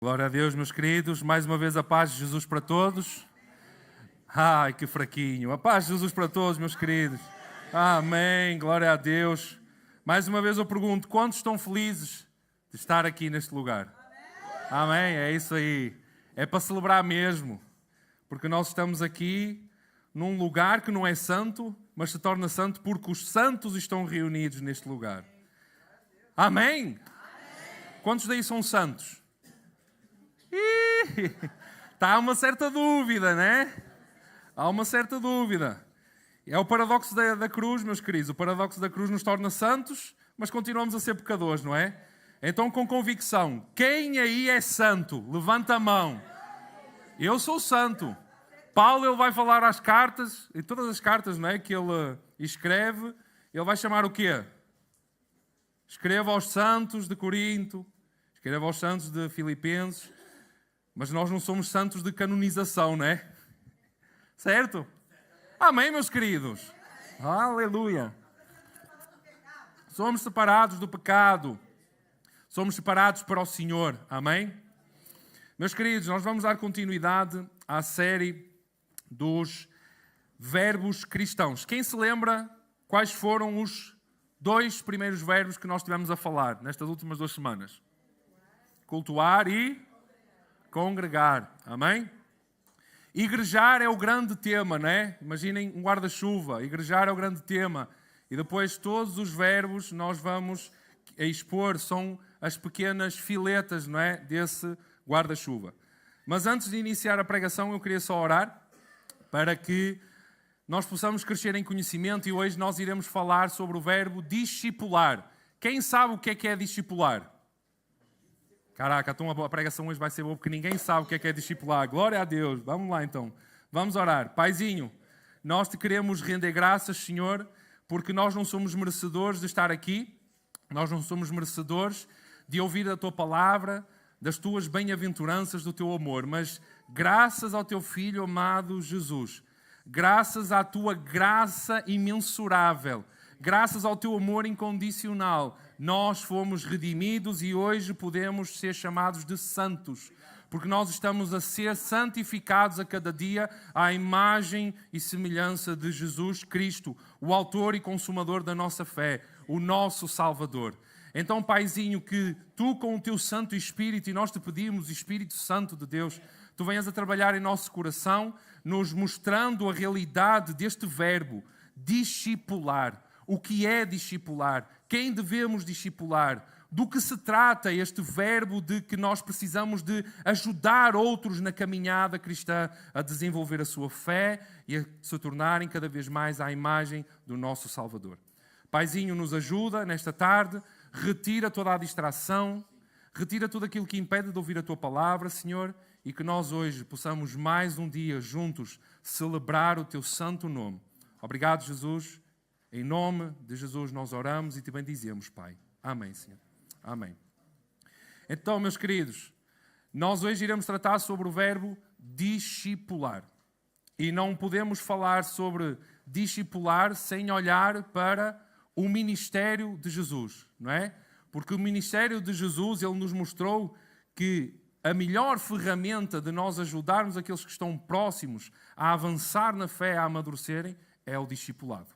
Glória a Deus, meus queridos. Mais uma vez a paz de Jesus para todos. Ai, que fraquinho. A paz de Jesus para todos, meus queridos. Amém. Glória a Deus. Mais uma vez eu pergunto, quantos estão felizes de estar aqui neste lugar? Amém. É isso aí. É para celebrar mesmo. Porque nós estamos aqui num lugar que não é santo, mas se torna santo porque os santos estão reunidos neste lugar. Amém. Quantos daí são santos? Está uma certa dúvida, né? Há uma certa dúvida. É o paradoxo da cruz, meus queridos. O paradoxo da cruz nos torna santos, mas continuamos a ser pecadores, não é? Então, com convicção, quem aí é santo? Levanta a mão. Eu sou santo. Paulo, ele vai falar às cartas, e todas as cartas, não é, que ele escreve, ele vai chamar o quê? Escreva aos santos de Corinto, escreva aos santos de Filipenses. Mas nós não somos santos de canonização, não é? Certo? Amém, meus queridos? Aleluia! Somos separados do pecado. Somos separados para o Senhor. Amém? Meus queridos, nós vamos dar continuidade à série dos verbos cristãos. Quem se lembra quais foram os 2 primeiros verbos que nós tivemos a falar nestas últimas 2 semanas? Cultuar e congregar, amém? Igrejar é o grande tema, não é? Imaginem um guarda-chuva, igrejar é o grande tema. E depois todos os verbos nós vamos expor, são as pequenas filetas, não é? Desse guarda-chuva. Mas antes de iniciar a pregação eu queria só orar para que nós possamos crescer em conhecimento e hoje nós iremos falar sobre o verbo discipular. Quem sabe o que é discipular? Caraca, então a pregação hoje vai ser boa porque ninguém sabe o que é discipular. Glória a Deus. Vamos lá então. Vamos orar. Paizinho, nós te queremos render graças, Senhor, porque nós não somos merecedores de estar aqui. Nós não somos merecedores de ouvir a tua palavra, das tuas bem-aventuranças, do teu amor. Mas graças ao teu Filho amado Jesus, graças à tua graça imensurável, graças ao teu amor incondicional, nós fomos redimidos e hoje podemos ser chamados de santos, porque nós estamos a ser santificados a cada dia à imagem e semelhança de Jesus Cristo, o autor e consumador da nossa fé, o nosso Salvador. Então, Paizinho, que tu com o teu Santo Espírito, e nós te pedimos, Espírito Santo de Deus, tu venhas a trabalhar em nosso coração, nos mostrando a realidade deste verbo, discipular. O que é discipular? Quem devemos discipular? Do que se trata este verbo de que nós precisamos de ajudar outros na caminhada cristã a desenvolver a sua fé e a se tornarem cada vez mais à imagem do nosso Salvador. Paizinho, nos ajuda nesta tarde, retira toda a distração, retira tudo aquilo que impede de ouvir a Tua palavra, Senhor, e que nós hoje possamos mais um dia juntos celebrar o Teu santo nome. Obrigado, Jesus. Em nome de Jesus nós oramos e te bendizemos, Pai. Amém, Senhor. Amém. Então, meus queridos, nós hoje iremos tratar sobre o verbo discipular. E não podemos falar sobre discipular sem olhar para o ministério de Jesus, não é? Porque o ministério de Jesus, ele nos mostrou que a melhor ferramenta de nós ajudarmos aqueles que estão próximos a avançar na fé, a amadurecerem, é o discipulado.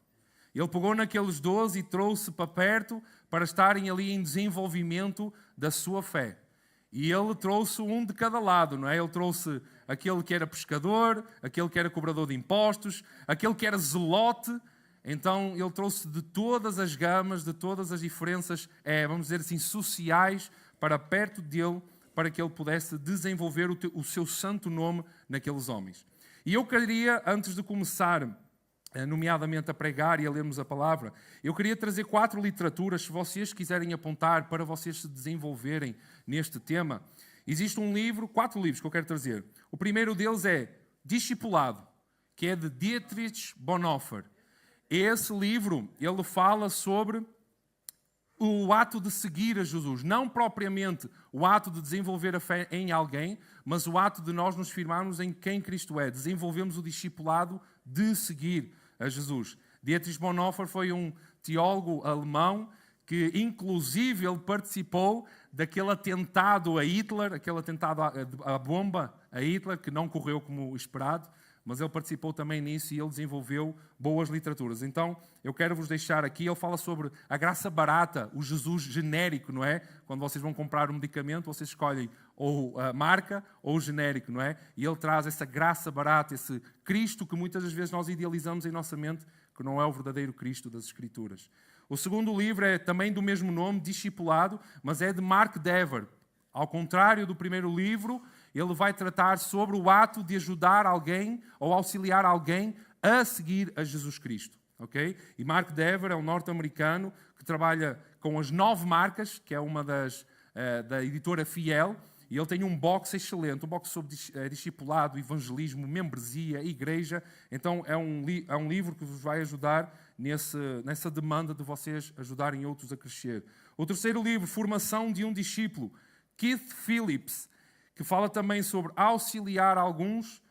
Ele pegou naqueles 12 e trouxe para perto para estarem ali em desenvolvimento da sua fé. E ele trouxe um de cada lado, não é? Ele trouxe aquele que era pescador, aquele que era cobrador de impostos, aquele que era zelote. Então ele trouxe de todas as gamas, de todas as diferenças, vamos dizer assim, sociais, para perto dele, para que ele pudesse desenvolver o seu santo nome naqueles homens. E eu queria, antes de começar nomeadamente a pregar e a lermos a palavra, eu queria trazer 4 literaturas, se vocês quiserem apontar, para vocês se desenvolverem neste tema. Existe um livro, 4 livros que eu quero trazer. O primeiro deles é Discipulado, que é de Dietrich Bonhoeffer. Esse livro, ele fala sobre o ato de seguir a Jesus, não propriamente o ato de desenvolver a fé em alguém, mas o ato de nós nos firmarmos em quem Cristo é. Desenvolvemos o discipulado de seguir a Jesus. Dietrich Bonhoeffer foi um teólogo alemão que inclusive ele participou daquele atentado a Hitler, aquele atentado à bomba a Hitler, que não correu como esperado, mas ele participou também nisso e ele desenvolveu boas literaturas. Então, eu quero vos deixar aqui, ele fala sobre a graça barata, o Jesus genérico, não é? Quando vocês vão comprar um medicamento, vocês escolhem ou a marca ou o genérico, não é? E ele traz essa graça barata, esse Cristo que muitas das vezes nós idealizamos em nossa mente, que não é o verdadeiro Cristo das Escrituras. O segundo livro é também do mesmo nome, Discipulado, mas é de Mark Dever. Ao contrário do primeiro livro, ele vai tratar sobre o ato de ajudar alguém ou auxiliar alguém a seguir a Jesus Cristo. Okay? E Mark Dever é um norte-americano que trabalha com as 9 marcas, que é uma da editora Fiel, e ele tem um box excelente, um box sobre discipulado, evangelismo, membresia, igreja. Então é um livro que vos vai ajudar nessa demanda de vocês ajudarem outros a crescer. O terceiro livro, Formação de um Discípulo, Keith Phillips, que fala também sobre auxiliar alguns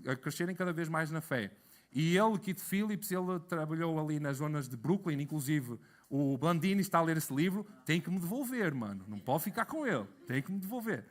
a crescerem cada vez mais na fé. E ele, Keith Phillips, ele trabalhou ali nas zonas de Brooklyn, inclusive o Blandini está a ler esse livro, tem que me devolver, mano, não pode ficar com ele, tem que me devolver.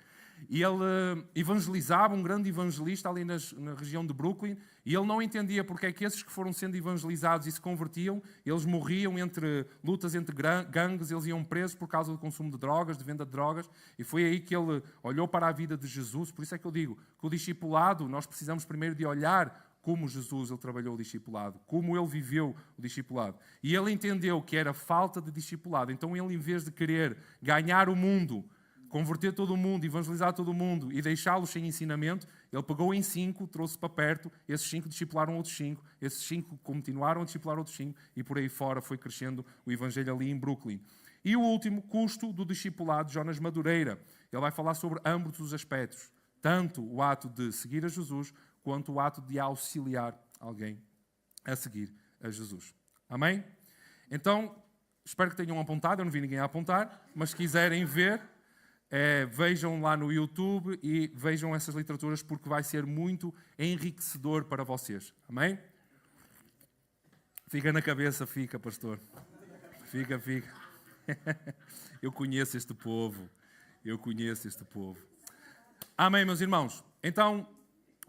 E ele evangelizava, um grande evangelista ali na região de Brooklyn, e ele não entendia porque é que esses que foram sendo evangelizados e se convertiam, eles morriam entre lutas entre gangues, eles iam presos por causa do consumo de drogas, de venda de drogas, e foi aí que ele olhou para a vida de Jesus. Por isso é que eu digo que o discipulado, nós precisamos primeiro de olhar como Jesus ele trabalhou o discipulado, como ele viveu o discipulado. E ele entendeu que era falta de discipulado, então ele, em vez de querer ganhar o mundo, converter todo o mundo, evangelizar todo o mundo e deixá-los sem ensinamento, ele pegou em 5, trouxe para perto, esses 5 discipularam outros 5, esses 5 continuaram a discipular outros 5 e por aí fora foi crescendo o evangelho ali em Brooklyn. E o último, Custo do Discipulado, Jonas Madureira. Ele vai falar sobre ambos os aspectos, tanto o ato de seguir a Jesus, quanto o ato de auxiliar alguém a seguir a Jesus. Amém? Então, espero que tenham apontado, eu não vi ninguém a apontar, mas se quiserem ver, vejam lá no YouTube e vejam essas literaturas porque vai ser muito enriquecedor para vocês. Amém? Fica na cabeça, fica, pastor. Fica. Eu conheço este povo. Amém, meus irmãos? Então,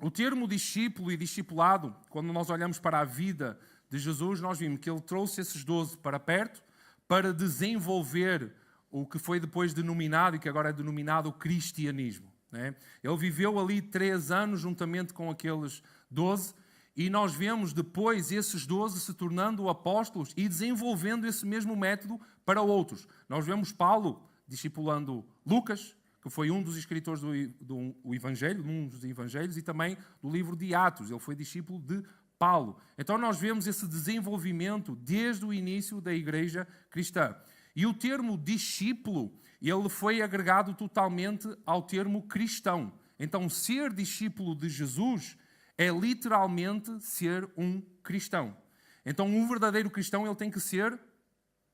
o termo discípulo e discipulado, quando nós olhamos para a vida de Jesus, nós vimos que ele trouxe esses 12 para perto para desenvolver o que foi depois denominado e que agora é denominado o cristianismo. Né? Ele viveu ali 3 anos juntamente com aqueles 12 e nós vemos depois esses 12 se tornando apóstolos e desenvolvendo esse mesmo método para outros. Nós vemos Paulo discipulando Lucas, que foi um dos escritores do Evangelho, um dos Evangelhos, e também do livro de Atos. Ele foi discípulo de Paulo. Então nós vemos esse desenvolvimento desde o início da igreja cristã. E o termo discípulo, ele foi agregado totalmente ao termo cristão. Então ser discípulo de Jesus é literalmente ser um cristão. Então um verdadeiro cristão ele tem que ser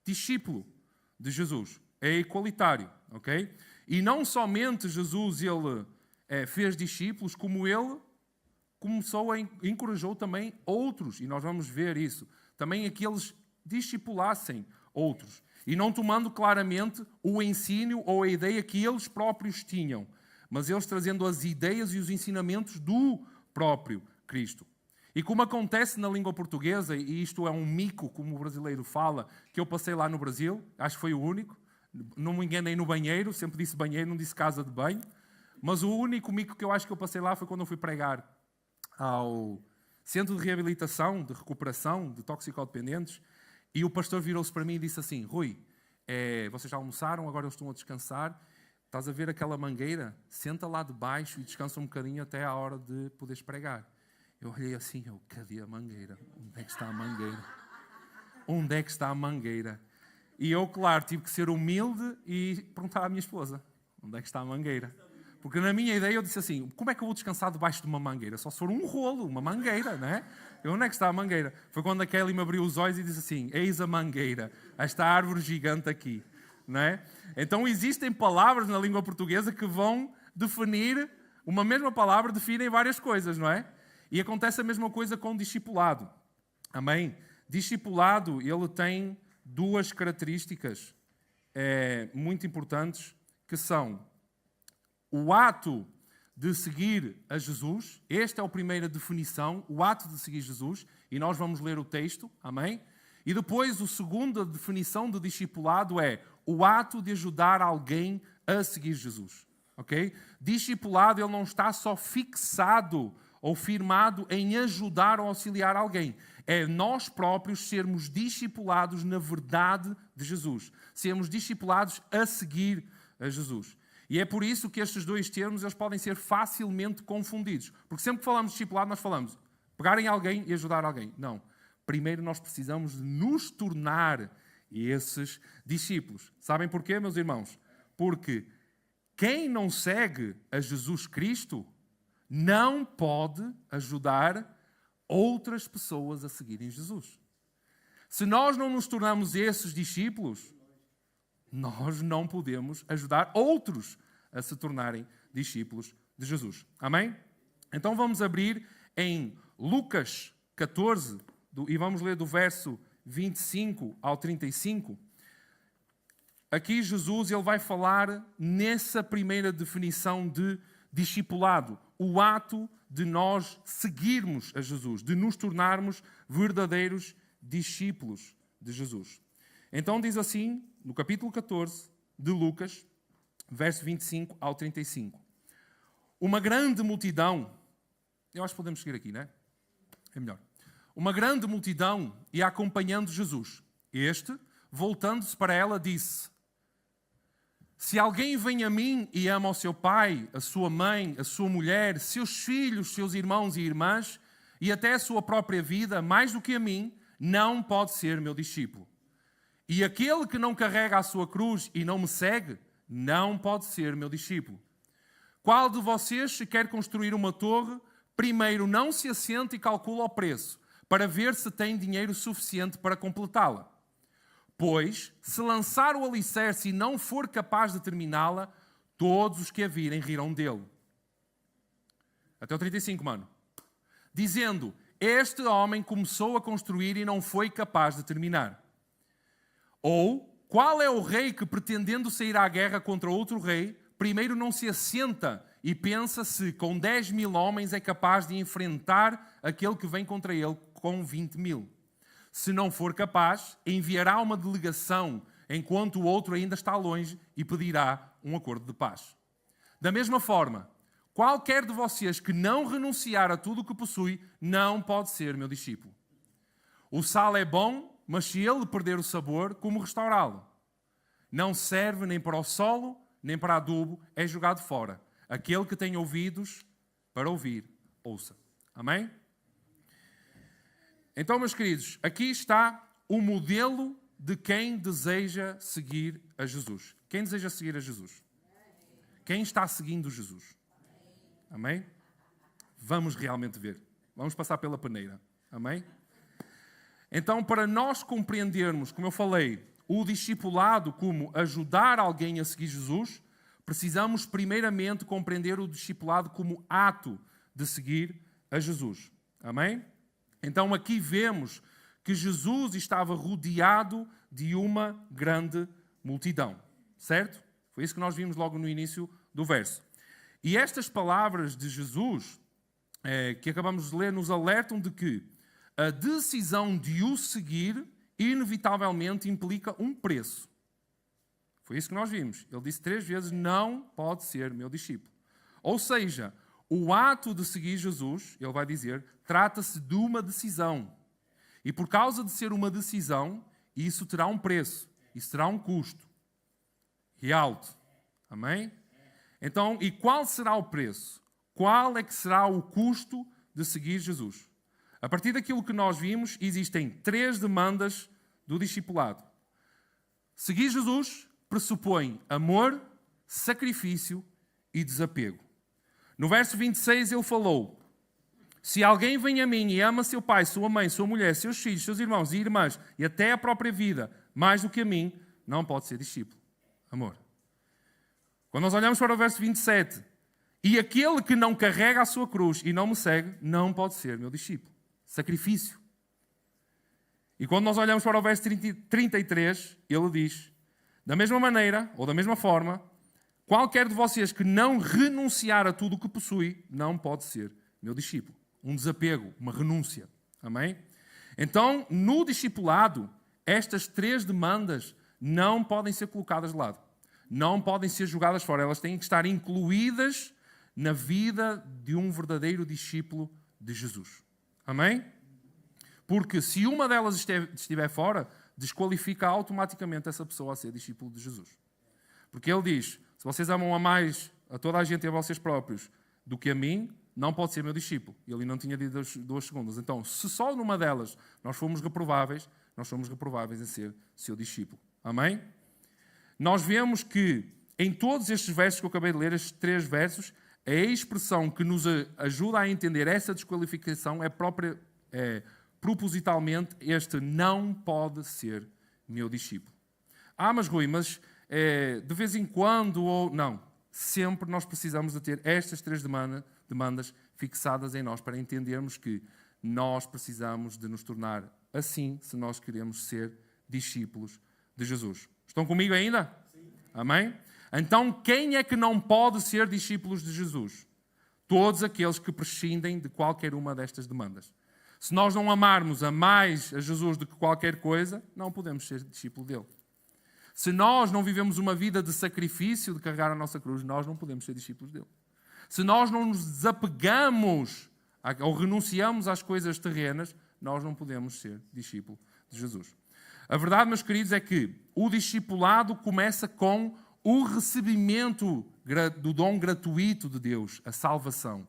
discípulo de Jesus. É igualitário, ok? E não somente Jesus ele fez discípulos, como ele encorajou também outros, e nós vamos ver isso, também a que eles discipulassem outros, e não tomando claramente o ensino ou a ideia que eles próprios tinham, mas eles trazendo as ideias e os ensinamentos do próprio Cristo. E como acontece na língua portuguesa, e isto é um mico, como o brasileiro fala, que eu passei lá no Brasil, acho que foi o único, não me enganei no banheiro, sempre disse banheiro, não disse casa de banho, mas o único mico que eu acho que eu passei lá foi quando eu fui pregar ao Centro de Reabilitação, de Recuperação de Toxicodependentes, e o pastor virou-se para mim e disse assim: Rui, vocês já almoçaram, agora eles estão a descansar, estás a ver aquela mangueira? Senta lá debaixo e descansa um bocadinho até à hora de poderes pregar. Eu olhei assim, cadê a mangueira? Onde é que está a mangueira? Onde é que está a mangueira? E eu, claro, tive que ser humilde e perguntar à minha esposa, onde é que está a mangueira? Porque na minha ideia eu disse assim, como é que eu vou descansar debaixo de uma mangueira? Só se for um rolo, uma mangueira, não é? E onde é que está a mangueira? Foi quando a Kelly me abriu os olhos e disse assim, eis a mangueira, esta árvore gigante aqui, não é? Então existem palavras na língua portuguesa que vão definir, uma mesma palavra definem várias coisas, não é? E acontece a mesma coisa com o discipulado. Amém? Discipulado, ele tem duas características muito importantes, que são o ato de seguir a Jesus. Esta é a primeira definição, o ato de seguir Jesus, e nós vamos ler o texto, amém? E depois, a segunda definição de discipulado é o ato de ajudar alguém a seguir Jesus, ok? Discipulado, ele não está só fixado ou firmado em ajudar ou auxiliar alguém. É nós próprios sermos discipulados na verdade de Jesus. Sermos discipulados a seguir a Jesus. E é por isso que estes dois termos eles podem ser facilmente confundidos. Porque sempre que falamos de discipulado, nós falamos pegar em alguém e ajudar alguém. Não. Primeiro nós precisamos de nos tornar esses discípulos. Sabem porquê, meus irmãos? Porque quem não segue a Jesus Cristo não pode ajudar outras pessoas a seguirem Jesus. Se nós não nos tornamos esses discípulos, nós não podemos ajudar outros a se tornarem discípulos de Jesus. Amém? Então vamos abrir em Lucas 14 e vamos ler do verso 25 ao 35. Aqui Jesus ele vai falar nessa primeira definição de discipulado, o ato de nós seguirmos a Jesus, de nos tornarmos verdadeiros discípulos de Jesus. Então diz assim, no capítulo 14 de Lucas, verso 25 ao 35. Uma grande multidão, eu acho que podemos seguir aqui, não é? É melhor. Uma grande multidão ia acompanhando Jesus. Este, voltando-se para ela, disse: se alguém vem a mim e ama o seu pai, a sua mãe, a sua mulher, seus filhos, seus irmãos e irmãs, e até a sua própria vida, mais do que a mim, não pode ser meu discípulo. E aquele que não carrega a sua cruz e não me segue, não pode ser meu discípulo. Qual de vocês, se quer construir uma torre, primeiro não se assenta e calcula o preço, para ver se tem dinheiro suficiente para completá-la? Pois, se lançar o alicerce e não for capaz de terminá-la, todos os que a virem rirão dele. Até o 35, mano. Dizendo, este homem começou a construir e não foi capaz de terminar. Ou, qual é o rei que, pretendendo sair à guerra contra outro rei, primeiro não se assenta e pensa se com 10.000 homens é capaz de enfrentar aquele que vem contra ele com 20.000? Se não for capaz, enviará uma delegação enquanto o outro ainda está longe e pedirá um acordo de paz. Da mesma forma, qualquer de vocês que não renunciar a tudo o que possui, não pode ser meu discípulo. O sal é bom, mas se ele perder o sabor, como restaurá-lo? Não serve nem para o solo, nem para adubo, é jogado fora. Aquele que tem ouvidos para ouvir, ouça. Amém? Então, meus queridos, aqui está o modelo de quem deseja seguir a Jesus. Quem deseja seguir a Jesus? Quem está seguindo Jesus? Amém? Vamos realmente ver. Vamos passar pela peneira. Amém? Então, para nós compreendermos, como eu falei, o discipulado como ajudar alguém a seguir Jesus, precisamos primeiramente compreender o discipulado como ato de seguir a Jesus. Amém? Então aqui vemos que Jesus estava rodeado de uma grande multidão. Certo? Foi isso que nós vimos logo no início do verso. E estas palavras de Jesus, que acabamos de ler, nos alertam de que a decisão de o seguir inevitavelmente implica um preço. Foi isso que nós vimos. Ele disse 3 vezes, não pode ser meu discípulo. Ou seja, o ato de seguir Jesus, ele vai dizer, trata-se de uma decisão. E por causa de ser uma decisão, isso terá um preço, isso terá um custo. E alto. Amém? Então, e qual será o preço? Qual é que será o custo de seguir Jesus? A partir daquilo que nós vimos, existem 3 demandas do discipulado. Seguir Jesus pressupõe amor, sacrifício e desapego. No verso 26 ele falou, se alguém vem a mim e ama seu pai, sua mãe, sua mulher, seus filhos, seus irmãos e irmãs e até a própria vida, mais do que a mim, não pode ser discípulo. Amor. Quando nós olhamos para o verso 27, e aquele que não carrega a sua cruz e não me segue, não pode ser meu discípulo. Sacrifício. E quando nós olhamos para o verso 33, ele diz: da mesma maneira, ou da mesma forma, qualquer de vocês que não renunciar a tudo o que possui, não pode ser meu discípulo. Um desapego, uma renúncia. Amém? Então, no discipulado, estas 3 demandas não podem ser colocadas de lado. Não podem ser jogadas fora. Elas têm que estar incluídas na vida de um verdadeiro discípulo de Jesus. Amém? Porque se uma delas estiver fora, desqualifica automaticamente essa pessoa a ser discípulo de Jesus. Porque ele diz: se vocês amam a mais a toda a gente e a vocês próprios do que a mim, não pode ser meu discípulo. E ele não tinha dito 2 segundos. Então, se só numa delas nós fomos reprováveis, nós somos reprováveis em ser seu discípulo. Amém? Nós vemos que em todos estes versos que eu acabei de ler, estes 3 versos, a expressão que nos ajuda a entender essa desqualificação é propositalmente este: não pode ser meu discípulo. Mas Rui, de vez em quando ou não, sempre nós precisamos de ter estas 3 demandas fixadas em nós para entendermos que nós precisamos de nos tornar assim se nós queremos ser discípulos de Jesus. Estão comigo ainda? Sim. Amém? Então, quem é que não pode ser discípulos de Jesus? Todos aqueles que prescindem de qualquer uma destas demandas. Se nós não amarmos a mais a Jesus do que qualquer coisa, não podemos ser discípulo dele. Se nós não vivemos uma vida de sacrifício, de carregar a nossa cruz, nós não podemos ser discípulos dele. Se nós não nos desapegamos ou renunciamos às coisas terrenas, nós não podemos ser discípulo de Jesus. A verdade, meus queridos, é que o discipulado começa com o recebimento do dom gratuito de Deus, a salvação.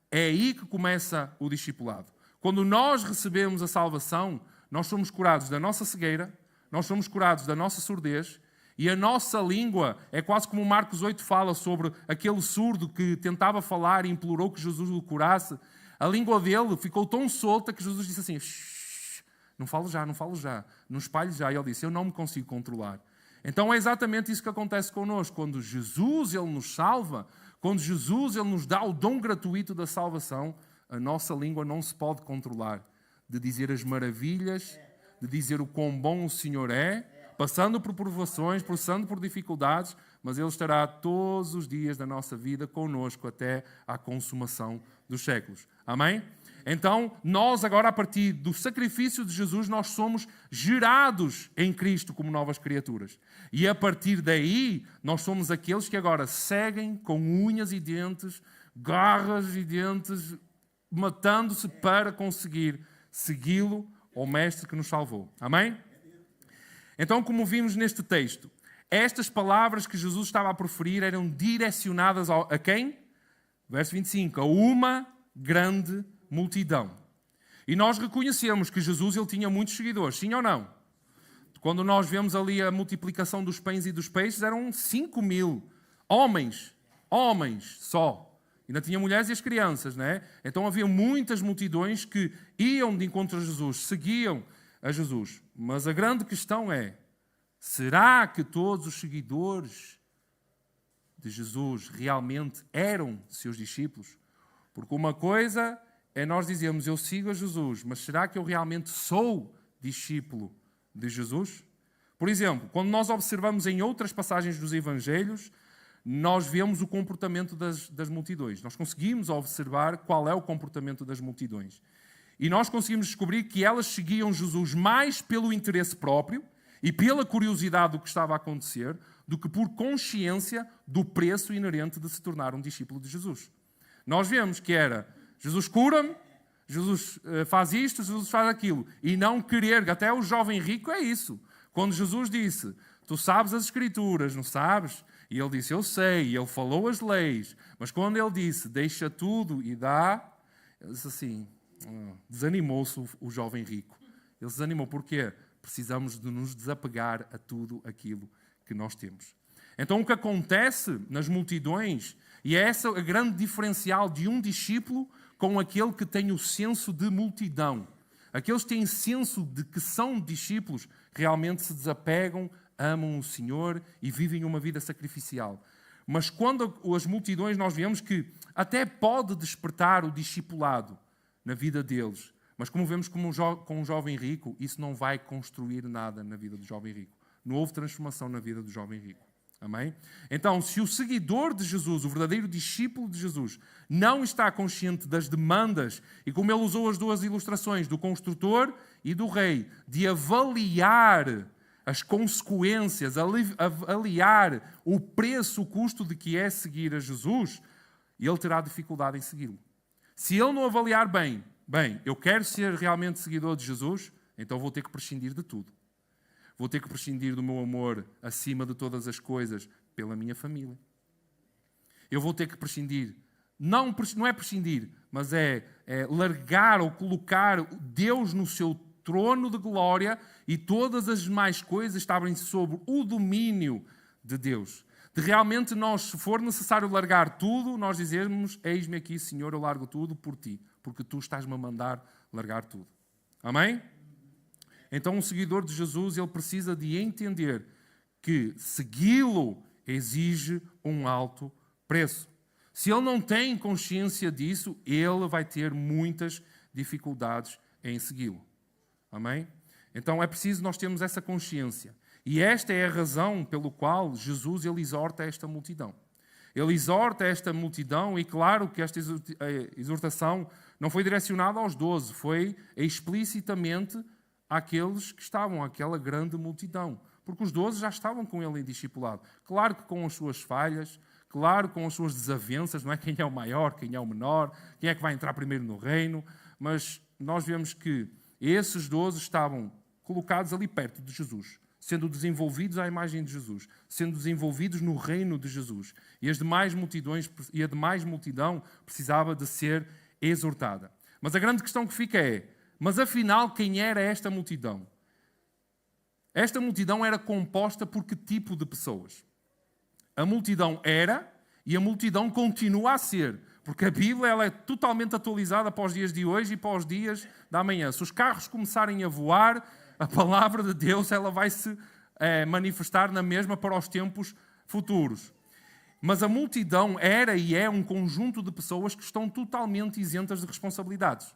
É aí que começa o discipulado. Quando nós recebemos a salvação, nós somos curados da nossa cegueira, nós somos curados da nossa surdez, e a nossa língua é quase como Marcos 8 fala sobre aquele surdo que tentava falar e implorou que Jesus o curasse. A língua dele ficou tão solta que Jesus disse assim: não falo já, não espalhe já. E ele disse: eu não me consigo controlar. Então é exatamente isso que acontece connosco. Quando Jesus ele nos salva, quando Jesus ele nos dá o dom gratuito da salvação, a nossa língua não se pode controlar de dizer as maravilhas, de dizer o quão bom o Senhor é, passando por provações, passando por dificuldades, mas Ele estará todos os dias da nossa vida conosco até à consumação dos séculos. Amém? Então, nós agora, a partir do sacrifício de Jesus, nós somos gerados em Cristo como novas criaturas. E a partir daí, nós somos aqueles que agora seguem com unhas e dentes, garras e dentes, matando-se para conseguir segui-lo, ao Mestre que nos salvou. Amém? Então, como vimos neste texto, estas palavras que Jesus estava a proferir eram direcionadas a quem? Verso 25, a uma grande multidão. E nós reconhecemos que Jesus ele tinha muitos seguidores, sim ou não? Quando nós vemos ali a multiplicação dos pães e dos peixes, eram 5.000 homens só. Ainda tinha mulheres e as crianças, não é? Então havia muitas multidões que iam de encontro a Jesus, seguiam a Jesus. Mas a grande questão é, será que todos os seguidores de Jesus realmente eram seus discípulos? Porque uma coisa é nós dizermos, eu sigo a Jesus, mas será que eu realmente sou discípulo de Jesus? Por exemplo, quando nós observamos em outras passagens dos Evangelhos, nós vemos o comportamento das multidões. Nós conseguimos observar qual é o comportamento das multidões. E nós conseguimos descobrir que elas seguiam Jesus mais pelo interesse próprio e pela curiosidade do que estava a acontecer, do que por consciência do preço inerente de se tornar um discípulo de Jesus. Nós vemos que era, Jesus cura-me, Jesus faz isto, Jesus faz aquilo. E não querer, até o jovem rico é isso. Quando Jesus disse, tu sabes as Escrituras, não sabes? E ele disse, eu sei, e ele falou as leis. Mas quando ele disse, deixa tudo e dá, ele disse assim, desanimou-se o jovem rico. Ele se desanimou. Porquê? Precisamos de nos desapegar a tudo aquilo que nós temos. Então o que acontece nas multidões, e é essa a grande diferencial de um discípulo com aquele que tem o senso de multidão. Aqueles que têm senso de que são discípulos, realmente se desapegam, amam o Senhor e vivem uma vida sacrificial. Mas quando as multidões nós vemos que até pode despertar o discipulado na vida deles, Mas como vemos com um jovem rico, isso não vai construir nada na vida do jovem rico. Não houve transformação na vida do jovem rico. Amém? Então, se o seguidor de Jesus, o verdadeiro discípulo de Jesus, não está consciente das demandas, e como ele usou as duas ilustrações, do construtor e do rei, de avaliar as consequências, avaliar o preço, o custo de que é seguir a Jesus, ele terá dificuldade em segui-lo. Se ele não avaliar bem, eu quero ser realmente seguidor de Jesus, então vou ter que prescindir de tudo. Vou ter que prescindir do meu amor acima de todas as coisas pela minha família. Eu vou ter que prescindir, não é prescindir, mas é largar ou colocar Deus no seu trono de glória e todas as demais coisas estarem sob o domínio de Deus. De realmente nós, se for necessário largar tudo, nós dizermos, eis-me aqui, Senhor, eu largo tudo por ti, porque tu estás-me a mandar largar tudo. Amém? Então, um seguidor de Jesus, ele precisa de entender que segui-lo exige um alto preço. Se ele não tem consciência disso, ele vai ter muitas dificuldades em segui-lo. Amém? Então, é preciso nós termos essa consciência. E esta é a razão pelo qual Jesus ele exorta esta multidão. Ele exorta esta multidão e, claro, que esta exortação não foi direcionada aos 12, foi explicitamente àqueles que estavam, àquela grande multidão. Porque os 12 já estavam com ele em discipulado. Claro que com as suas falhas, claro com as suas desavenças, não é quem é o maior, quem é o menor, quem é que vai entrar primeiro no reino, mas nós vemos que esses 12 estavam colocados ali perto de Jesus, sendo desenvolvidos à imagem de Jesus, sendo desenvolvidos no reino de Jesus. E a demais multidão precisava de ser exortada. Mas a grande questão que fica é, mas afinal, quem era esta multidão? Esta multidão era composta por que tipo de pessoas? A multidão era e a multidão continua a ser, porque a Bíblia ela é totalmente atualizada para os dias de hoje e para os dias da manhã. Se os carros começarem a voar, a palavra de Deus ela vai se manifestar na mesma para os tempos futuros. Mas a multidão era e é um conjunto de pessoas que estão totalmente isentas de responsabilidades.